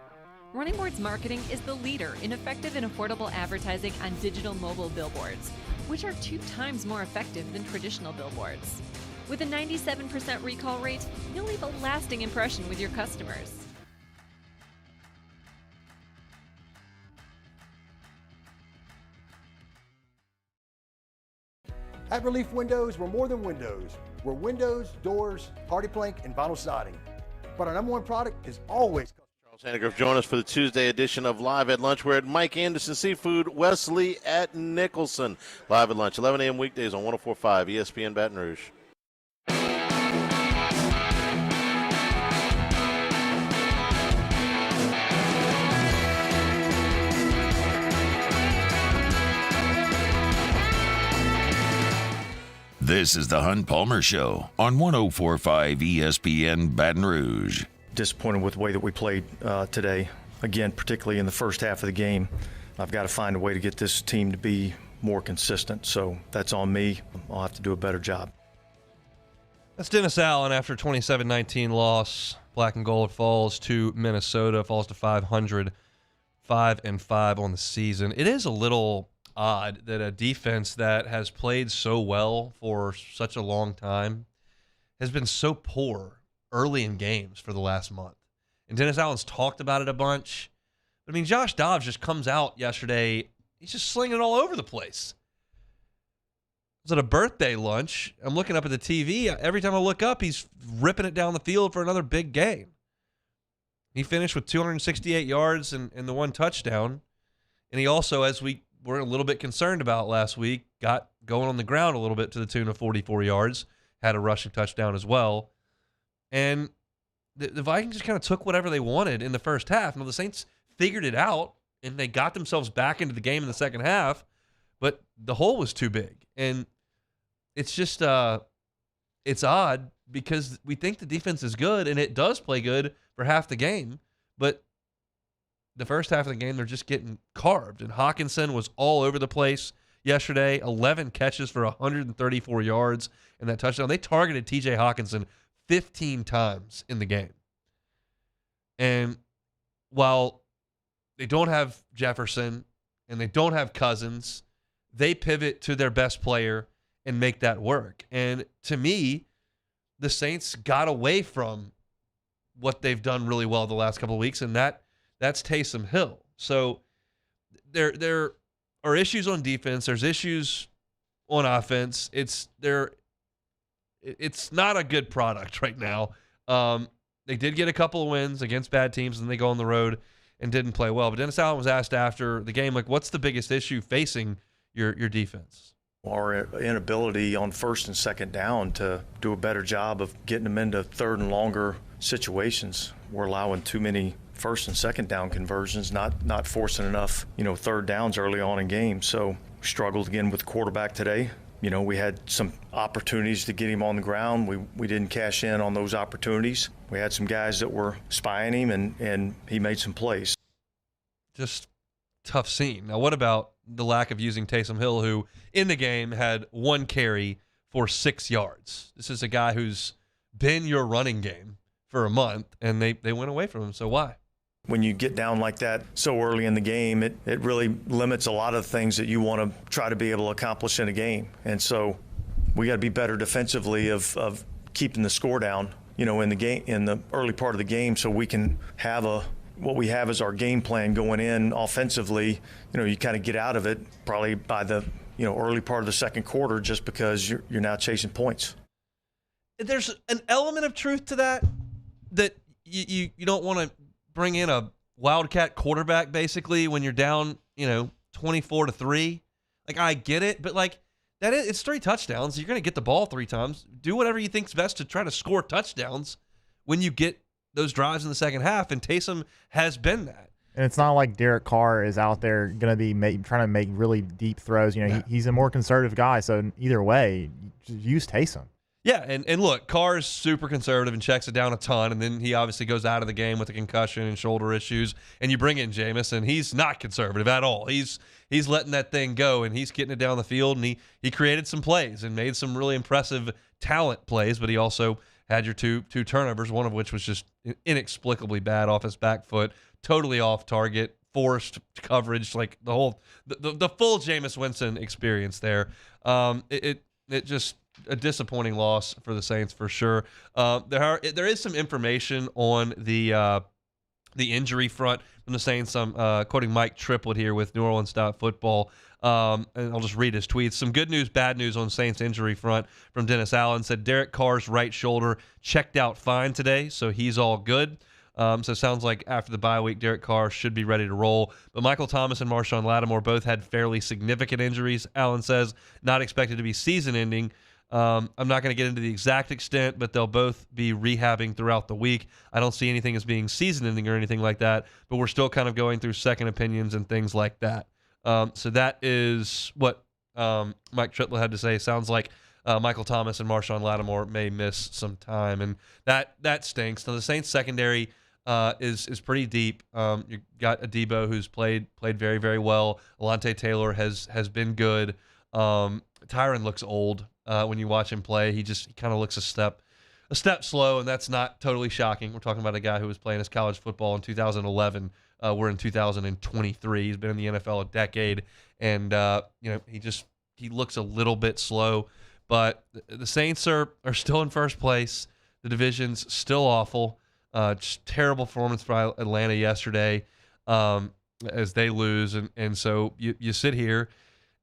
Running Boards Marketing is the leader in effective and affordable advertising on digital mobile billboards, which are 2 times more effective than traditional billboards. With a 97% recall rate, you'll leave a lasting impression with your customers. At Relief Windows, we're more than windows. We're windows, doors, hardy plank, and vinyl siding. But our number one product is always Sandegriff, join us for the Tuesday edition of Live at Lunch. We're at Mike Anderson Seafood, Wesley at Nicholson. Live at Lunch, 11 a.m. weekdays on 104.5 ESPN Baton Rouge. This is the Hunt Palmer Show on 104.5 ESPN Baton Rouge. Disappointed with the way that we played today. Again, particularly in the first half of the game. I've got to find a way to get this team to be more consistent. So that's on me. I'll have to do a better job. That's Dennis Allen after 27-19 loss. Black and gold falls to Minnesota, falls to 500, 5-5 on the season. It is a little odd that a defense that has played so well for such a long time has been so poor early in games for the last month. And Dennis Allen's talked about it a bunch. I mean, Josh Dobbs just comes out yesterday. He's just slinging it all over the place. I was at a birthday lunch. I'm looking up at the TV. Every time I look up, he's ripping it down the field for another big game. He finished with 268 yards and the 1 touchdown. And he also, as we were a little bit concerned about last week, got going on the ground a little bit to the tune of 44 yards, had a rushing touchdown as well. And the Vikings just kind of took whatever they wanted in the first half. Now, the Saints figured it out, and they got themselves back into the game in the second half, but the hole was too big. And it's just it's odd because we think the defense is good, and it does play good for half the game, but the first half of the game, they're just getting carved. And Hawkinson was all over the place yesterday, 11 catches for 134 yards and that touchdown. They targeted TJ Hawkinson 15 times in the game. And while they don't have Jefferson and they don't have Cousins, they pivot to their best player and make that work. And to me, the Saints got away from what they've done really well the last couple of weeks, and that's Taysom Hill. So there are issues on defense. There's issues on offense. It's not a good product right now. They did get a couple of wins against bad teams, and they go on the road and didn't play well. But Dennis Allen was asked after the game, like, what's the biggest issue facing your defense? Our inability on first and second down to do a better job of getting them into third and longer situations. We're allowing too many first and second down conversions, not forcing enough, third downs early on in games. So struggled again with the quarterback today. We had some opportunities to get him on the ground. We didn't cash in on those opportunities. We had some guys that were spying him, and he made some plays. Just tough scene. Now, what about the lack of using Taysom Hill, who in the game had 1 carry for 6 yards? This is a guy who's been your running game for a month, and they went away from him. So why? When you get down like that so early in the game, it really limits a lot of things that you want to try to be able to accomplish in a game. And so we got to be better defensively of keeping the score down, in the game, in the early part of the game, so we can have what we have as our game plan going in offensively. You kind of get out of it probably by the early part of the second quarter, just because you're now chasing points. There's an element of truth to that you don't want to bring in a wildcat quarterback basically when you're down 24-3. Like, I get it, but it's 3 touchdowns. You're going to get the ball 3 times. Do whatever you think's best to try to score touchdowns when you get those drives in the second half, and Taysom has been that. And it's not like Derek Carr is out there going to be trying to make really deep throws. He's a more conservative guy, so either way, just use Taysom. Yeah, and look, Carr is super conservative and checks it down a ton, and then he obviously goes out of the game with a concussion and shoulder issues, and you bring in Jameis, and he's not conservative at all. He's letting that thing go, and he's getting it down the field, and he created some plays and made some really impressive talent plays, but he also had your two turnovers, one of which was just inexplicably bad off his back foot, totally off target, forced coverage, like the full Jameis Winston experience there. It just a disappointing loss for the Saints for sure. There is some information on the injury front from the Saints. I'm quoting Mike Triplett here with New Orleans Football. And I'll just read his tweets. Some good news, bad news on Saints injury front from Dennis Allen. Said Derek Carr's right shoulder checked out fine today, so he's all good. So it sounds like after the bye week, Derek Carr should be ready to roll. But Michael Thomas and Marshawn Lattimore both had fairly significant injuries. Allen says not expected to be season-ending. I'm not going to get into the exact extent, but they'll both be rehabbing throughout the week. I don't see anything as being season-ending or anything like that, but we're still kind of going through second opinions and things like that. So that is what Mike Triplett had to say. Sounds like Michael Thomas and Marshawn Lattimore may miss some time, and that stinks. Now, the Saints secondary is pretty deep. You got Adebo, who's played very, very well. Alontae Taylor has been good. Tyron looks old when you watch him play. He kind of looks a step slow, and that's not totally shocking. We're talking about a guy who was playing his college football in 2011. We're in 2023. He's been in the NFL a decade, and he looks a little bit slow. But the Saints are still in first place. The division's still awful. Just terrible performance by Atlanta yesterday as they lose, and so you sit here,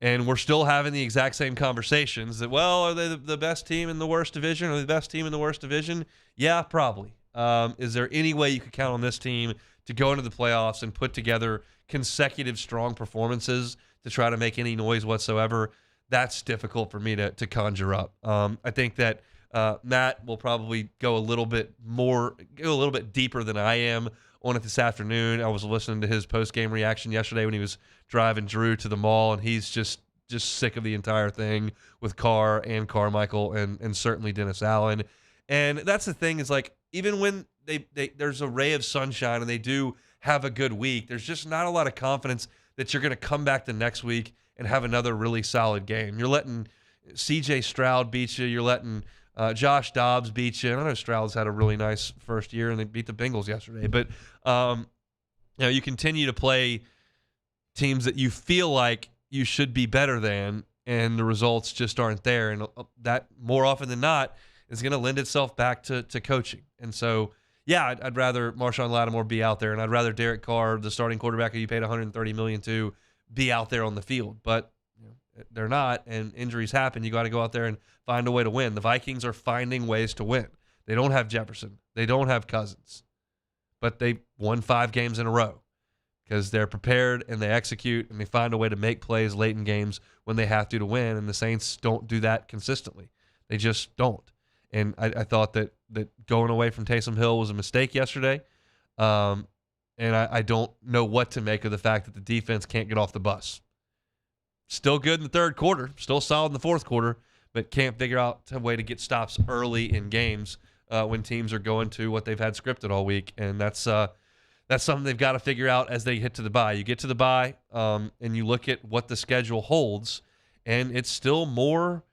and we're still having the exact same conversations that, well, are they the best team in the worst division? Are they the best team in the worst division? Yeah, probably. Is there any way you could count on this team to go into the playoffs and put together consecutive strong performances to try to make any noise whatsoever? That's difficult for me to conjure up. I think that Matt will probably go a little bit deeper than I am on it this afternoon. I was listening to his post-game reaction yesterday when he was driving Drew to the mall, and he's just sick of the entire thing with Carr and Carmichael and certainly Dennis Allen. And that's the thing, is like, even when there's a ray of sunshine and they do have a good week, there's just not a lot of confidence that you're going to come back the next week and have another really solid game. You're letting C.J. Stroud beat you. You're letting Josh Dobbs beat you. And I know Stroud's had a really nice first year, and they beat the Bengals yesterday. But you continue to play teams that you feel like you should be better than, and the results just aren't there. And that, more often than not, is going to lend itself back to coaching. And so, yeah, I'd rather Marshawn Lattimore be out there, and I'd rather Derek Carr, the starting quarterback who you paid $130 million to, be out there on the field. But they're not, and injuries happen. You got to go out there and find a way to win. The Vikings are finding ways to win. They don't have Jefferson. They don't have Cousins. But they won 5 games in a row because they're prepared and they execute and they find a way to make plays late in games when they have to win, and the Saints don't do that consistently. They just don't. And I thought that going away from Taysom Hill was a mistake yesterday. And I don't know what to make of the fact that the defense can't get off the bus. Still good in the third quarter, still solid in the fourth quarter, but can't figure out a way to get stops early in games when teams are going to what they've had scripted all week. And that's something they've got to figure out as they get to the bye. You get to the bye, and you look at what the schedule holds, and it's still more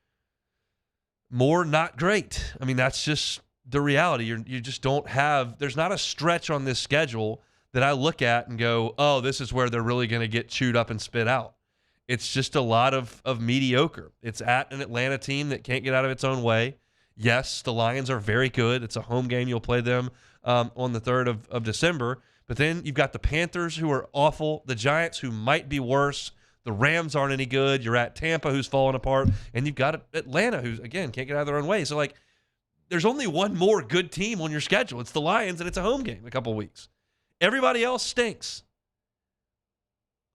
not great. I mean, that's just the reality. You just don't have – there's not a stretch on this schedule that I look at and go, oh, this is where they're really going to get chewed up and spit out. It's just a lot of mediocre. It's at an Atlanta team that can't get out of its own way. Yes, the Lions are very good. It's a home game. You'll play them on the 3rd of December. But then you've got the Panthers, who are awful, the Giants, who might be worse, the Rams aren't any good, you're at Tampa, who's falling apart, and you've got Atlanta, who's, again, can't get out of their own way. So, like, there's only one more good team on your schedule. It's the Lions, and it's a home game in a couple weeks. Everybody else stinks.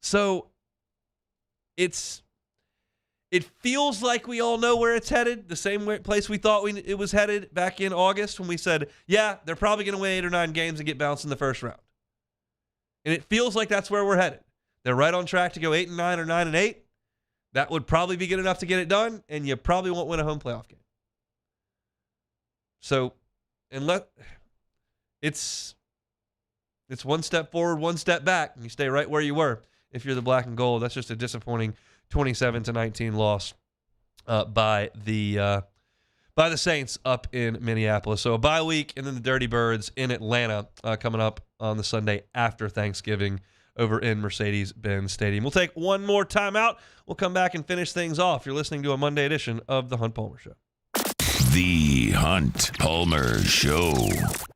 So it feels like we all know where it's headed, the same place we thought it was headed back in August when we said, yeah, they're probably going to win 8 or 9 games and get bounced in the first round. And it feels like that's where we're headed. They're right on track to go 8 and 9 or 9 and 8. That would probably be good enough to get it done, and you probably won't win a home playoff game. So, it's one step forward, one step back, and you stay right where you were. If you're the black and gold, that's just a disappointing 27-19 loss by the Saints up in Minneapolis. So a bye week, and then the Dirty Birds in Atlanta coming up on the Sunday after Thanksgiving over in Mercedes-Benz Stadium. We'll take one more timeout. We'll come back and finish things off. You're listening to a Monday edition of The Hunt Palmer Show. The Hunt Palmer Show.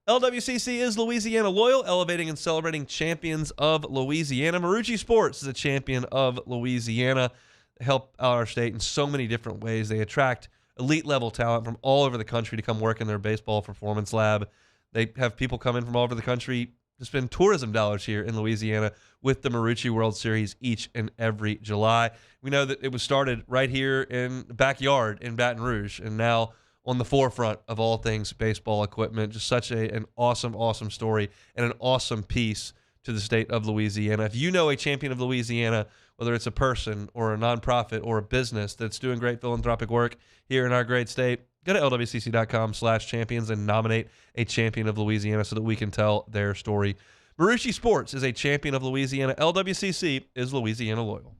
LWCC is Louisiana loyal, elevating and celebrating champions of Louisiana. Marucci Sports is a champion of Louisiana. They help out our state in so many different ways. They attract elite-level talent from all over the country to come work in their baseball performance lab. They have people come in from all over the country to spend tourism dollars here in Louisiana with the Marucci World Series each and every July. We know that it was started right here in the backyard in Baton Rouge, and now on the forefront of all things baseball equipment. Just such an awesome, awesome story and an awesome piece to the state of Louisiana. If you know a champion of Louisiana, whether it's a person or a nonprofit or a business that's doing great philanthropic work here in our great state, go to lwcc.com/champions and nominate a champion of Louisiana so that we can tell their story. Marucci Sports is a champion of Louisiana. LWCC is Louisiana loyal.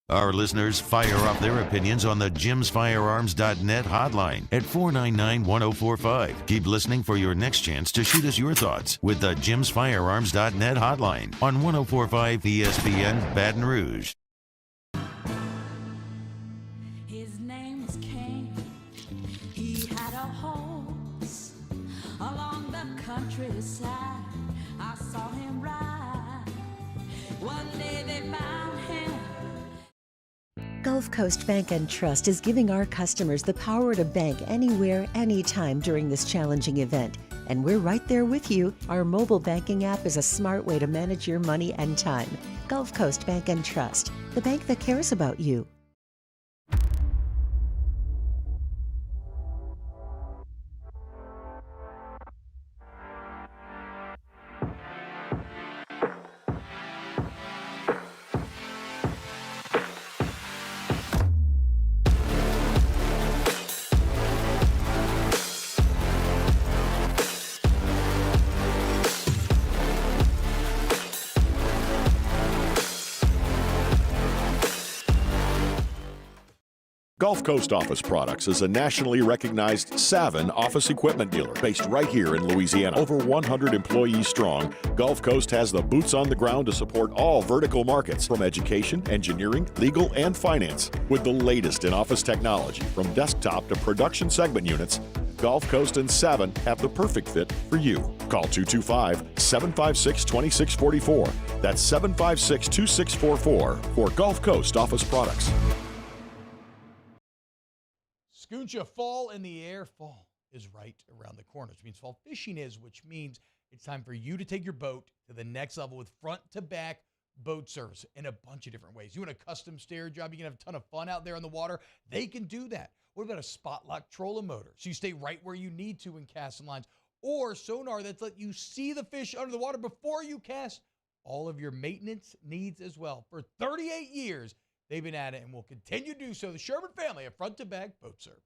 Our listeners fire off their opinions on the jimsfirearms.net hotline at 499-1045. Keep listening for your next chance to shoot us your thoughts with the jimsfirearms.net hotline on 1045 ESPN Baton Rouge. His name was King. He had a horse along the countryside. I saw him ride. One day they found him. Gulf Coast Bank and Trust is giving our customers the power to bank anywhere, anytime during this challenging event. And we're right there with you. Our mobile banking app is a smart way to manage your money and time. Gulf Coast Bank and Trust, the bank that cares about you. Gulf Coast Office Products is a nationally recognized Savin office equipment dealer based right here in Louisiana. Over 100 employees strong, Gulf Coast has the boots on the ground to support all vertical markets from education, engineering, legal, and finance. With the latest in office technology from desktop to production segment units, Gulf Coast and Savin have the perfect fit for you. Call 225-756-2644. That's 756-2644 for Gulf Coast Office Products. Scooncha, fall in the air. Fall is right around the corner, which means fall fishing is, which means it's time for you to take your boat to the next level with front-to-back boat service in a bunch of different ways. You want a custom stair job, you can have a ton of fun out there on the water, they can do that. What about a spot lock trolling motor? So you stay right where you need to in casting lines, or sonar that's let you see the fish under the water before you cast. All of your maintenance needs as well. For 38 years, they've been at it and will continue to do so. The Sherman family of front-to-back boat service.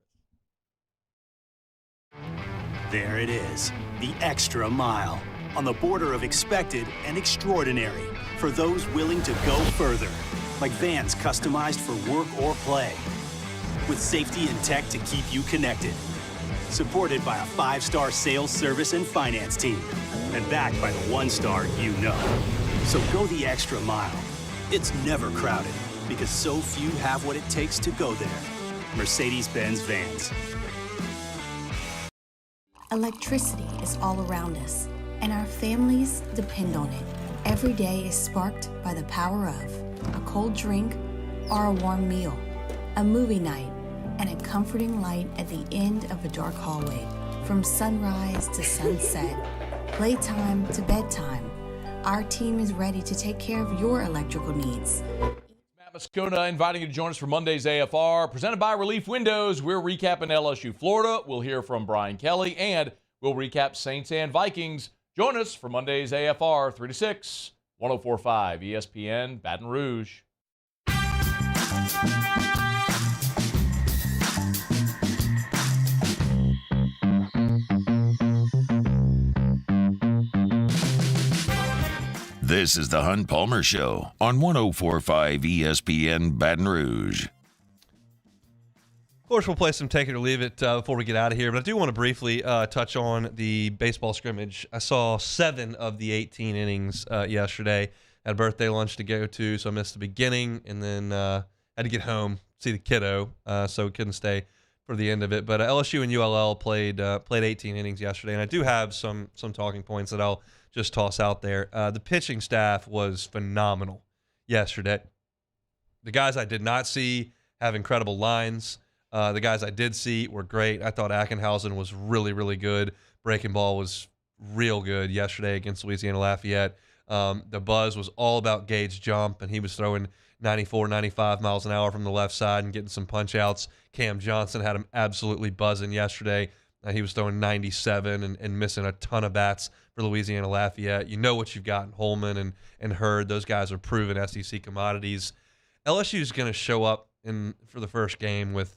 There it is, the extra mile, on the border of expected and extraordinary for those willing to go further, like vans customized for work or play, with safety and tech to keep you connected. supported by a 5-star sales, service, and finance team, and backed by the 1-star you know. So go the extra mile. It's never crowded because so few have what it takes to go there. Mercedes-Benz Vans. Electricity is all around us, and our families depend on it. Every day is sparked by the power of a cold drink or a warm meal, a movie night, and a comforting light at the end of a dark hallway. From sunrise to sunset, playtime to bedtime, our team is ready to take care of your electrical needs. Matt Moscona inviting you to join us for Monday's AFR, presented by Relief Windows. We're recapping LSU, Florida. We'll hear from Brian Kelly, and we'll recap Saints and Vikings. Join us for Monday's AFR, 3 to 6, 104.5 ESPN, Baton Rouge. This is the Hunt Palmer Show on 104.5 ESPN Baton Rouge. Of course, we'll play some Take It or Leave It before we get out of here, but I do want to briefly touch on the baseball scrimmage. I saw 7 of the 18 innings yesterday. Had a birthday lunch to go to, so I missed the beginning, and then had to get home, see the kiddo, so couldn't stay for the end of it. But LSU and ULL played 18 innings yesterday, and I do have some talking points that I'll just toss out there. The pitching staff was phenomenal yesterday. The guys I did not see have incredible lines. The guys I did see were great. I thought Ackenhausen was really, really good. Breaking ball was real good yesterday against Louisiana Lafayette. The buzz was all about Gage's jump, and he was throwing 94, 95 miles an hour from the left side and getting some punch outs. Cam Johnson had him absolutely buzzing yesterday. He was throwing 97 and missing a ton of bats for Louisiana Lafayette. You know what you've got in Holman and Hurd. Those guys are proven SEC commodities. LSU is going to show up for the first game with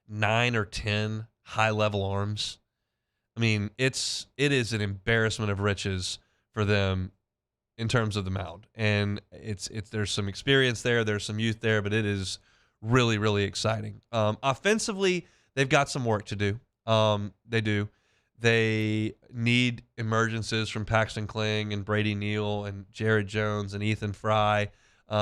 9 or 10 high-level arms. I mean, it is an embarrassment of riches for them in terms of the mound. And there's some experience there, there's some youth there, but it is really, really exciting. Offensively, they've got some work to do. They do. They need emergences from Paxton Kling and Brady Neal and Jared Jones and Ethan Fry.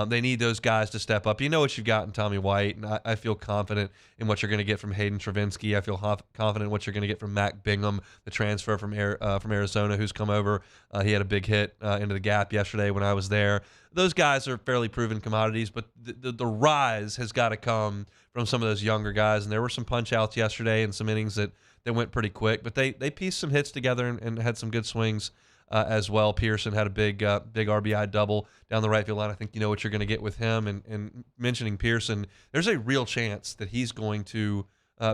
They need those guys to step up. You know what you've got in Tommy White, and I feel confident in what you're going to get from Hayden Travinsky. I feel confident in what you're going to get from Mac Bingham, the transfer from Arizona, who's come over. He had a big hit into the gap yesterday when I was there. Those guys are fairly proven commodities, but the rise has got to come from some of those younger guys, and there were some punch-outs yesterday and some innings that went pretty quick, but they pieced some hits together and had some good swings as well. Pearson had a big RBI double down the right field line. I think you know what you're going to get with him. And mentioning Pearson, there's a real chance that he's going to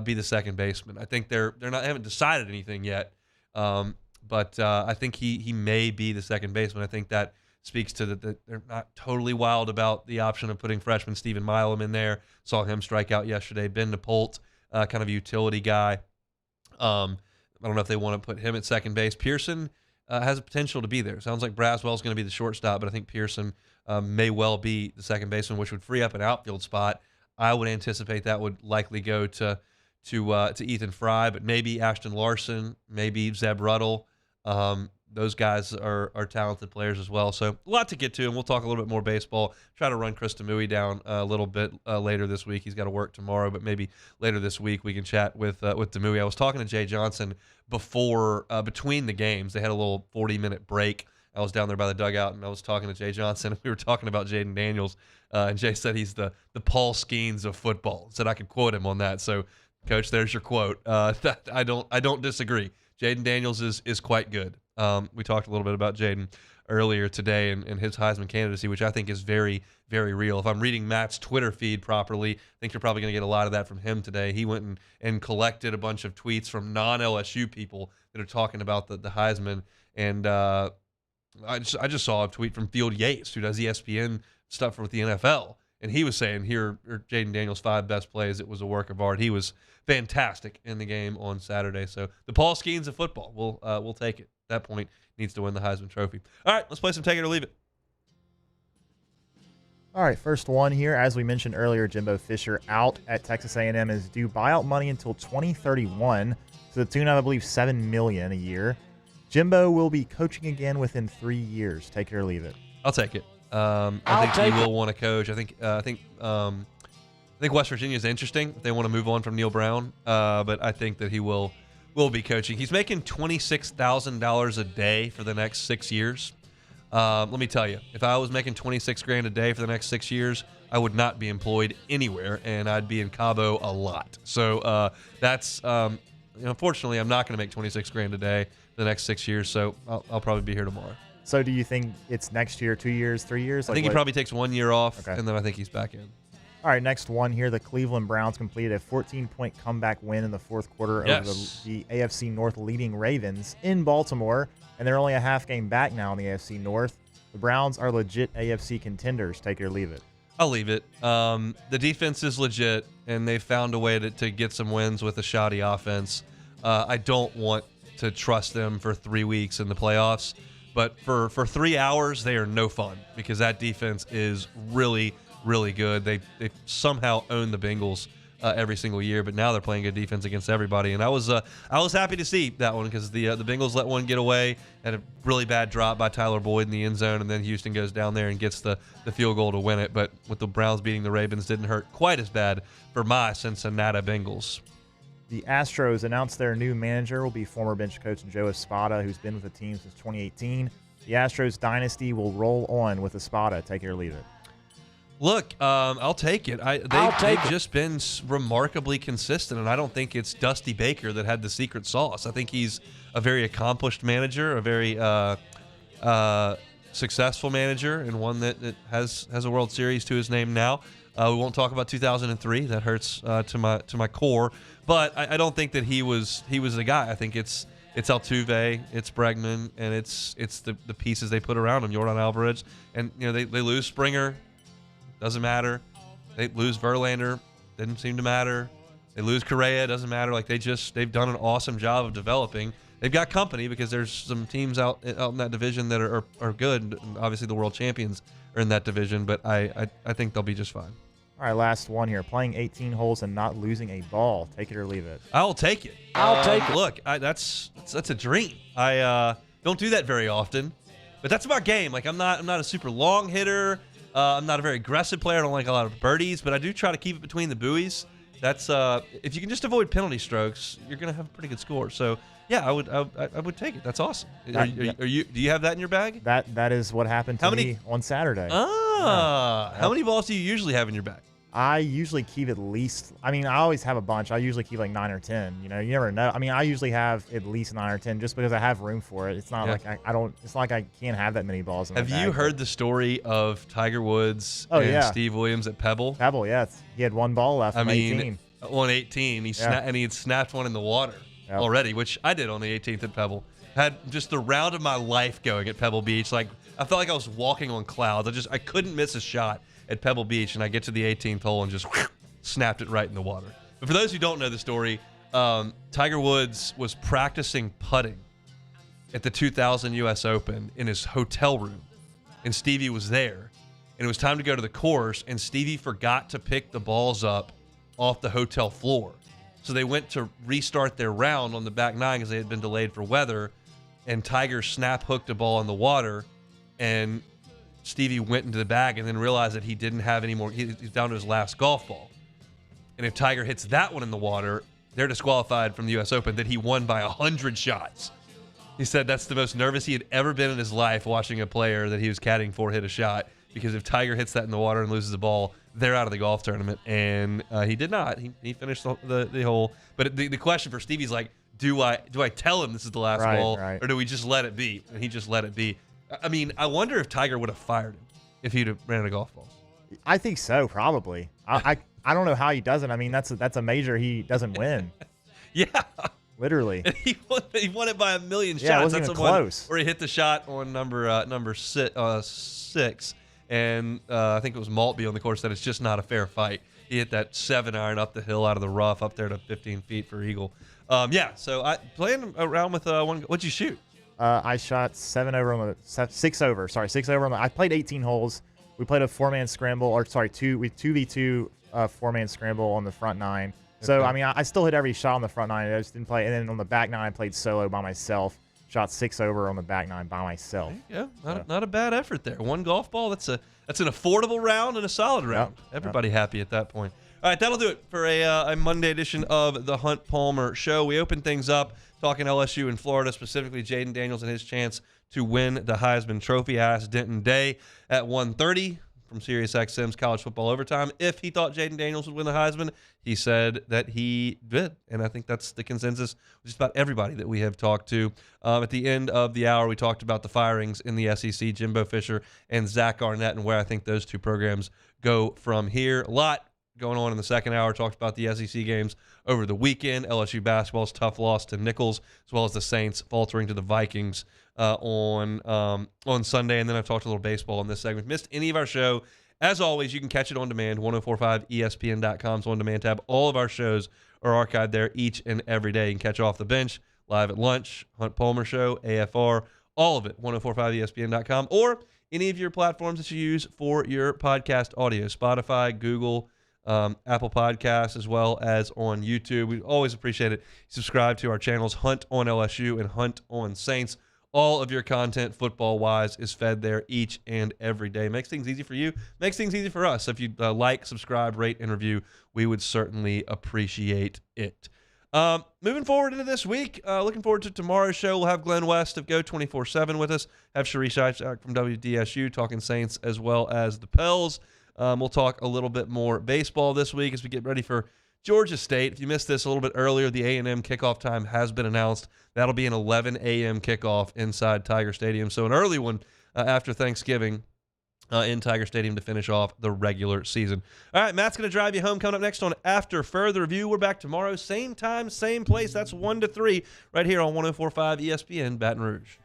be the second baseman. I think they haven't decided anything yet, but I think he may be the second baseman. I think that speaks to that they're not totally wild about the option of putting freshman Stephen Milam in there. Saw him strike out yesterday. Ben DePolt, kind of a utility guy. I don't know if they want to put him at second base. Pearson has a potential to be there. Sounds like Braswell's going to be the shortstop, but I think Pearson may well be the second baseman, which would free up an outfield spot. I would anticipate that would likely go to Ethan Fry, but maybe Ashton Larson, maybe Zeb Ruddle. Those guys are talented players as well. So a lot to get to, and we'll talk a little bit more baseball. Try to run Chris Demui down a little bit later this week. He's got to work tomorrow, but maybe later this week we can chat with Demui. I was talking to Jay Johnson between the games. They had a little 40-minute break. I was down there by the dugout, and I was talking to Jay Johnson. We were talking about Jaden Daniels, and Jay said he's the Paul Skeens of football. Said I could quote him on that. So, Coach, there's your quote. I don't disagree. Jaden Daniels is quite good. We talked a little bit about Jaden earlier today and his Heisman candidacy, which I think is very, very real. If I'm reading Matt's Twitter feed properly, I think you're probably going to get a lot of that from him today. He went and collected a bunch of tweets from non-LSU people that are talking about the Heisman. And I just saw a tweet from Field Yates, who does ESPN stuff with the NFL. And he was saying here are Jaden Daniels' 5 best plays. It was a work of art. He was fantastic in the game on Saturday. So the Paul Skeens of football, we'll take it. At that point, needs to win the Heisman Trophy. All right, let's play some Take It or Leave It. All right, first one here. As we mentioned earlier, Jimbo Fisher out at Texas A&M is due buyout money until 2031, to the tune of, I believe, $7 million a year. Jimbo will be coaching again within 3 years. Take it or leave it. I'll take it. I think he will want to coach. I think West Virginia is interesting. They want to move on from Neil Brown, but I think that he will be coaching. He's making $26,000 a day for the next 6 years. Let me tell you, if I was making $26,000 a day for the next 6 years, I would not be employed anywhere, and I'd be in Cabo a lot. So that's unfortunately, I'm not going to make $26,000 a day for the next 6 years. So I'll probably be here tomorrow. So do you think it's next year, 2 years, 3 years? I think he probably takes 1 year off, and then I think he's back in. All right, next one here. The Cleveland Browns completed a 14-point comeback win in the fourth quarter over the AFC North leading Ravens in Baltimore, and they're only a half game back now in the AFC North. The Browns are legit AFC contenders. Take it or leave it. I'll leave it. The defense is legit, and they've found a way to get some wins with a shoddy offense. I don't want to trust them for 3 weeks in the playoffs, but for 3 hours, they are no fun because that defense is really, really good. They somehow own the Bengals every single year, but now they're playing good defense against everybody. And I was happy to see that one because the Bengals let one get away, had a really bad drop by Tyler Boyd in the end zone, and then Houston goes down there and gets the field goal to win it. But with the Browns beating the Ravens, didn't hurt quite as bad for my Cincinnati Bengals. The Astros announced their new manager will be former bench coach Joe Espada, who's been with the team since 2018. The Astros dynasty will roll on with Espada. Take it or leave it. Look, I'll take it. They've just been remarkably consistent, and I don't think it's Dusty Baker that had the secret sauce. I think he's a very accomplished manager, a very successful manager, and one that has a World Series to his name now. We won't talk about 2003. That hurts to my core. But I don't think that he was the guy. I think it's Altuve, it's Bregman, and it's the pieces they put around him. Yordan Alvarez, and they lose Springer. Doesn't matter. They lose Verlander. Didn't seem to matter. They lose Correa. Doesn't matter. Like they've done an awesome job of developing. They've got company because there's some teams out in that division that are good. Obviously, the world champions are in that division, but I think they'll be just fine. All right, last one here. Playing 18 holes and not losing a ball. Take it or leave it. I'll take it. I'll take it. Look, that's a dream. I don't do that very often, but that's my game. Like I'm not a super long hitter. I'm not a very aggressive player. I don't like a lot of birdies, but I do try to keep it between the buoys. That's if you can just avoid penalty strokes, you're gonna have a pretty good score. So yeah, I would take it. That's awesome. Do you have that in your bag? That is what happened to me on Saturday. How many balls do you usually have in your bag? I usually keep at least. I mean, I always have a bunch. I usually keep like 9 or 10. You never know. I mean, I usually have at least 9 or 10 just because I have room for it. It's not like I don't. It's not like I can't have that many balls in my bag. Have you heard the story of Tiger Woods and Steve Williams at Pebble? Pebble, yeah. He had one ball left. I mean, 18. on 18, he had snapped one in the water already, which I did on the 18th at Pebble. Had just the round of my life going at Pebble Beach. Like I felt like I was walking on clouds. I couldn't miss a shot at Pebble Beach, and I get to the 18th hole and just snapped it right in the water. But for those who don't know the story, Tiger Woods was practicing putting at the 2000 U.S. Open in his hotel room, and Stevie was there, and it was time to go to the course, and Stevie forgot to pick the balls up off the hotel floor. So they went to restart their round on the back nine because they had been delayed for weather, and Tiger snap hooked a ball in the water, and Stevie went into the bag and then realized that he didn't have any more. He's down to his last golf ball. And if Tiger hits that one in the water, they're disqualified from the U.S. Open. That he won by 100 shots. He said that's the most nervous he had ever been in his life watching a player that he was caddying for hit a shot, because if Tiger hits that in the water and loses the ball, they're out of the golf tournament. And he did not. He finished the hole. But the question for Stevie's like, do I tell him this is the last ball, or do we just let it be? And he just let it be. I mean, I wonder if Tiger would have fired him if he'd have ran a golf ball. I think so, probably. I don't know how he doesn't. I mean, that's a major he doesn't win. Yeah. Literally. And he won it by a million shots. Yeah, it wasn't even close. Where he hit the shot on number 6, and I think it was Maltby on the course that it's just not a fair fight. He hit that 7-iron up the hill out of the rough up there to 15 feet for eagle. So I playing around with one. What'd you shoot? I shot 6 over. I played 18 holes We played a 4-man scramble, or sorry, 2v2 4-man scramble on the front 9. So, Okay. I mean, I still hit every shot on the front 9. I just didn't play. And then on the back 9, I played solo by myself. Shot 6 over on the back 9 by myself. Yeah, not a bad effort there. One golf ball. That's an affordable round and a solid round. Yep. Everybody happy at that point. All right, that'll do it for a Monday edition of the Hunt Palmer Show. We open things up talking LSU in Florida, specifically Jaden Daniels and his chance to win the Heisman Trophy. I asked Denton Day at 1:30 from SiriusXM's College Football Overtime if he thought Jaden Daniels would win the Heisman. He said that he did, and I think that's the consensus with just about everybody that we have talked to. At the end of the hour, we talked about the firings in the SEC, Jimbo Fisher and Zach Arnett, and where I think those two programs go from here. A lot going on in the second hour. Talked about the SEC games over the weekend. LSU basketball's tough loss to Nichols, as well as the Saints faltering to the Vikings on Sunday. And then I've talked a little baseball in this segment. Missed any of our show, as always, you can catch it on demand. 1045ESPN.com's on-demand tab. All of our shows are archived there each and every day. You can catch Off the Bench, Live at Lunch, Hunt Palmer Show, AFR, all of it, 1045ESPN.com, or any of your platforms that you use for your podcast audio, Spotify, Google, Apple Podcasts, as well as on YouTube. We always appreciate it. Subscribe to our channels, Hunt on LSU and Hunt on Saints. All of your content, football-wise, is fed there each and every day. Makes things easy for you. Makes things easy for us. If you like, subscribe, rate, and review, we would certainly appreciate it. Moving forward into this week, looking forward to tomorrow's show. We'll have Glenn West of Go 24/7 with us. Have Sharice Ishak from WDSU talking Saints as well as the Pels. We'll talk a little bit more baseball this week as we get ready for Georgia State. If you missed this a little bit earlier, the A&M kickoff time has been announced. That'll be an 11 a.m. kickoff inside Tiger Stadium. So an early one after Thanksgiving in Tiger Stadium to finish off the regular season. All right, Matt's going to drive you home. Coming up next on After Further Review. We're back tomorrow, same time, same place. That's 1 to 3 right here on 104.5 ESPN Baton Rouge.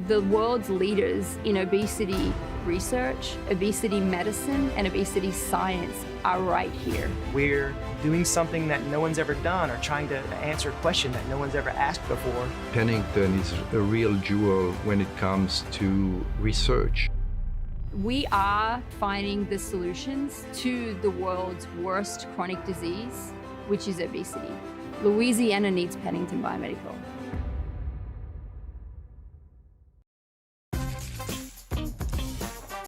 The world's leaders in obesity research, obesity medicine, and obesity science are right here. We're doing something that no one's ever done or trying to answer a question that no one's ever asked before. Pennington is a real jewel when it comes to research. We are finding the solutions to the world's worst chronic disease, which is obesity. Louisiana needs Pennington Biomedical.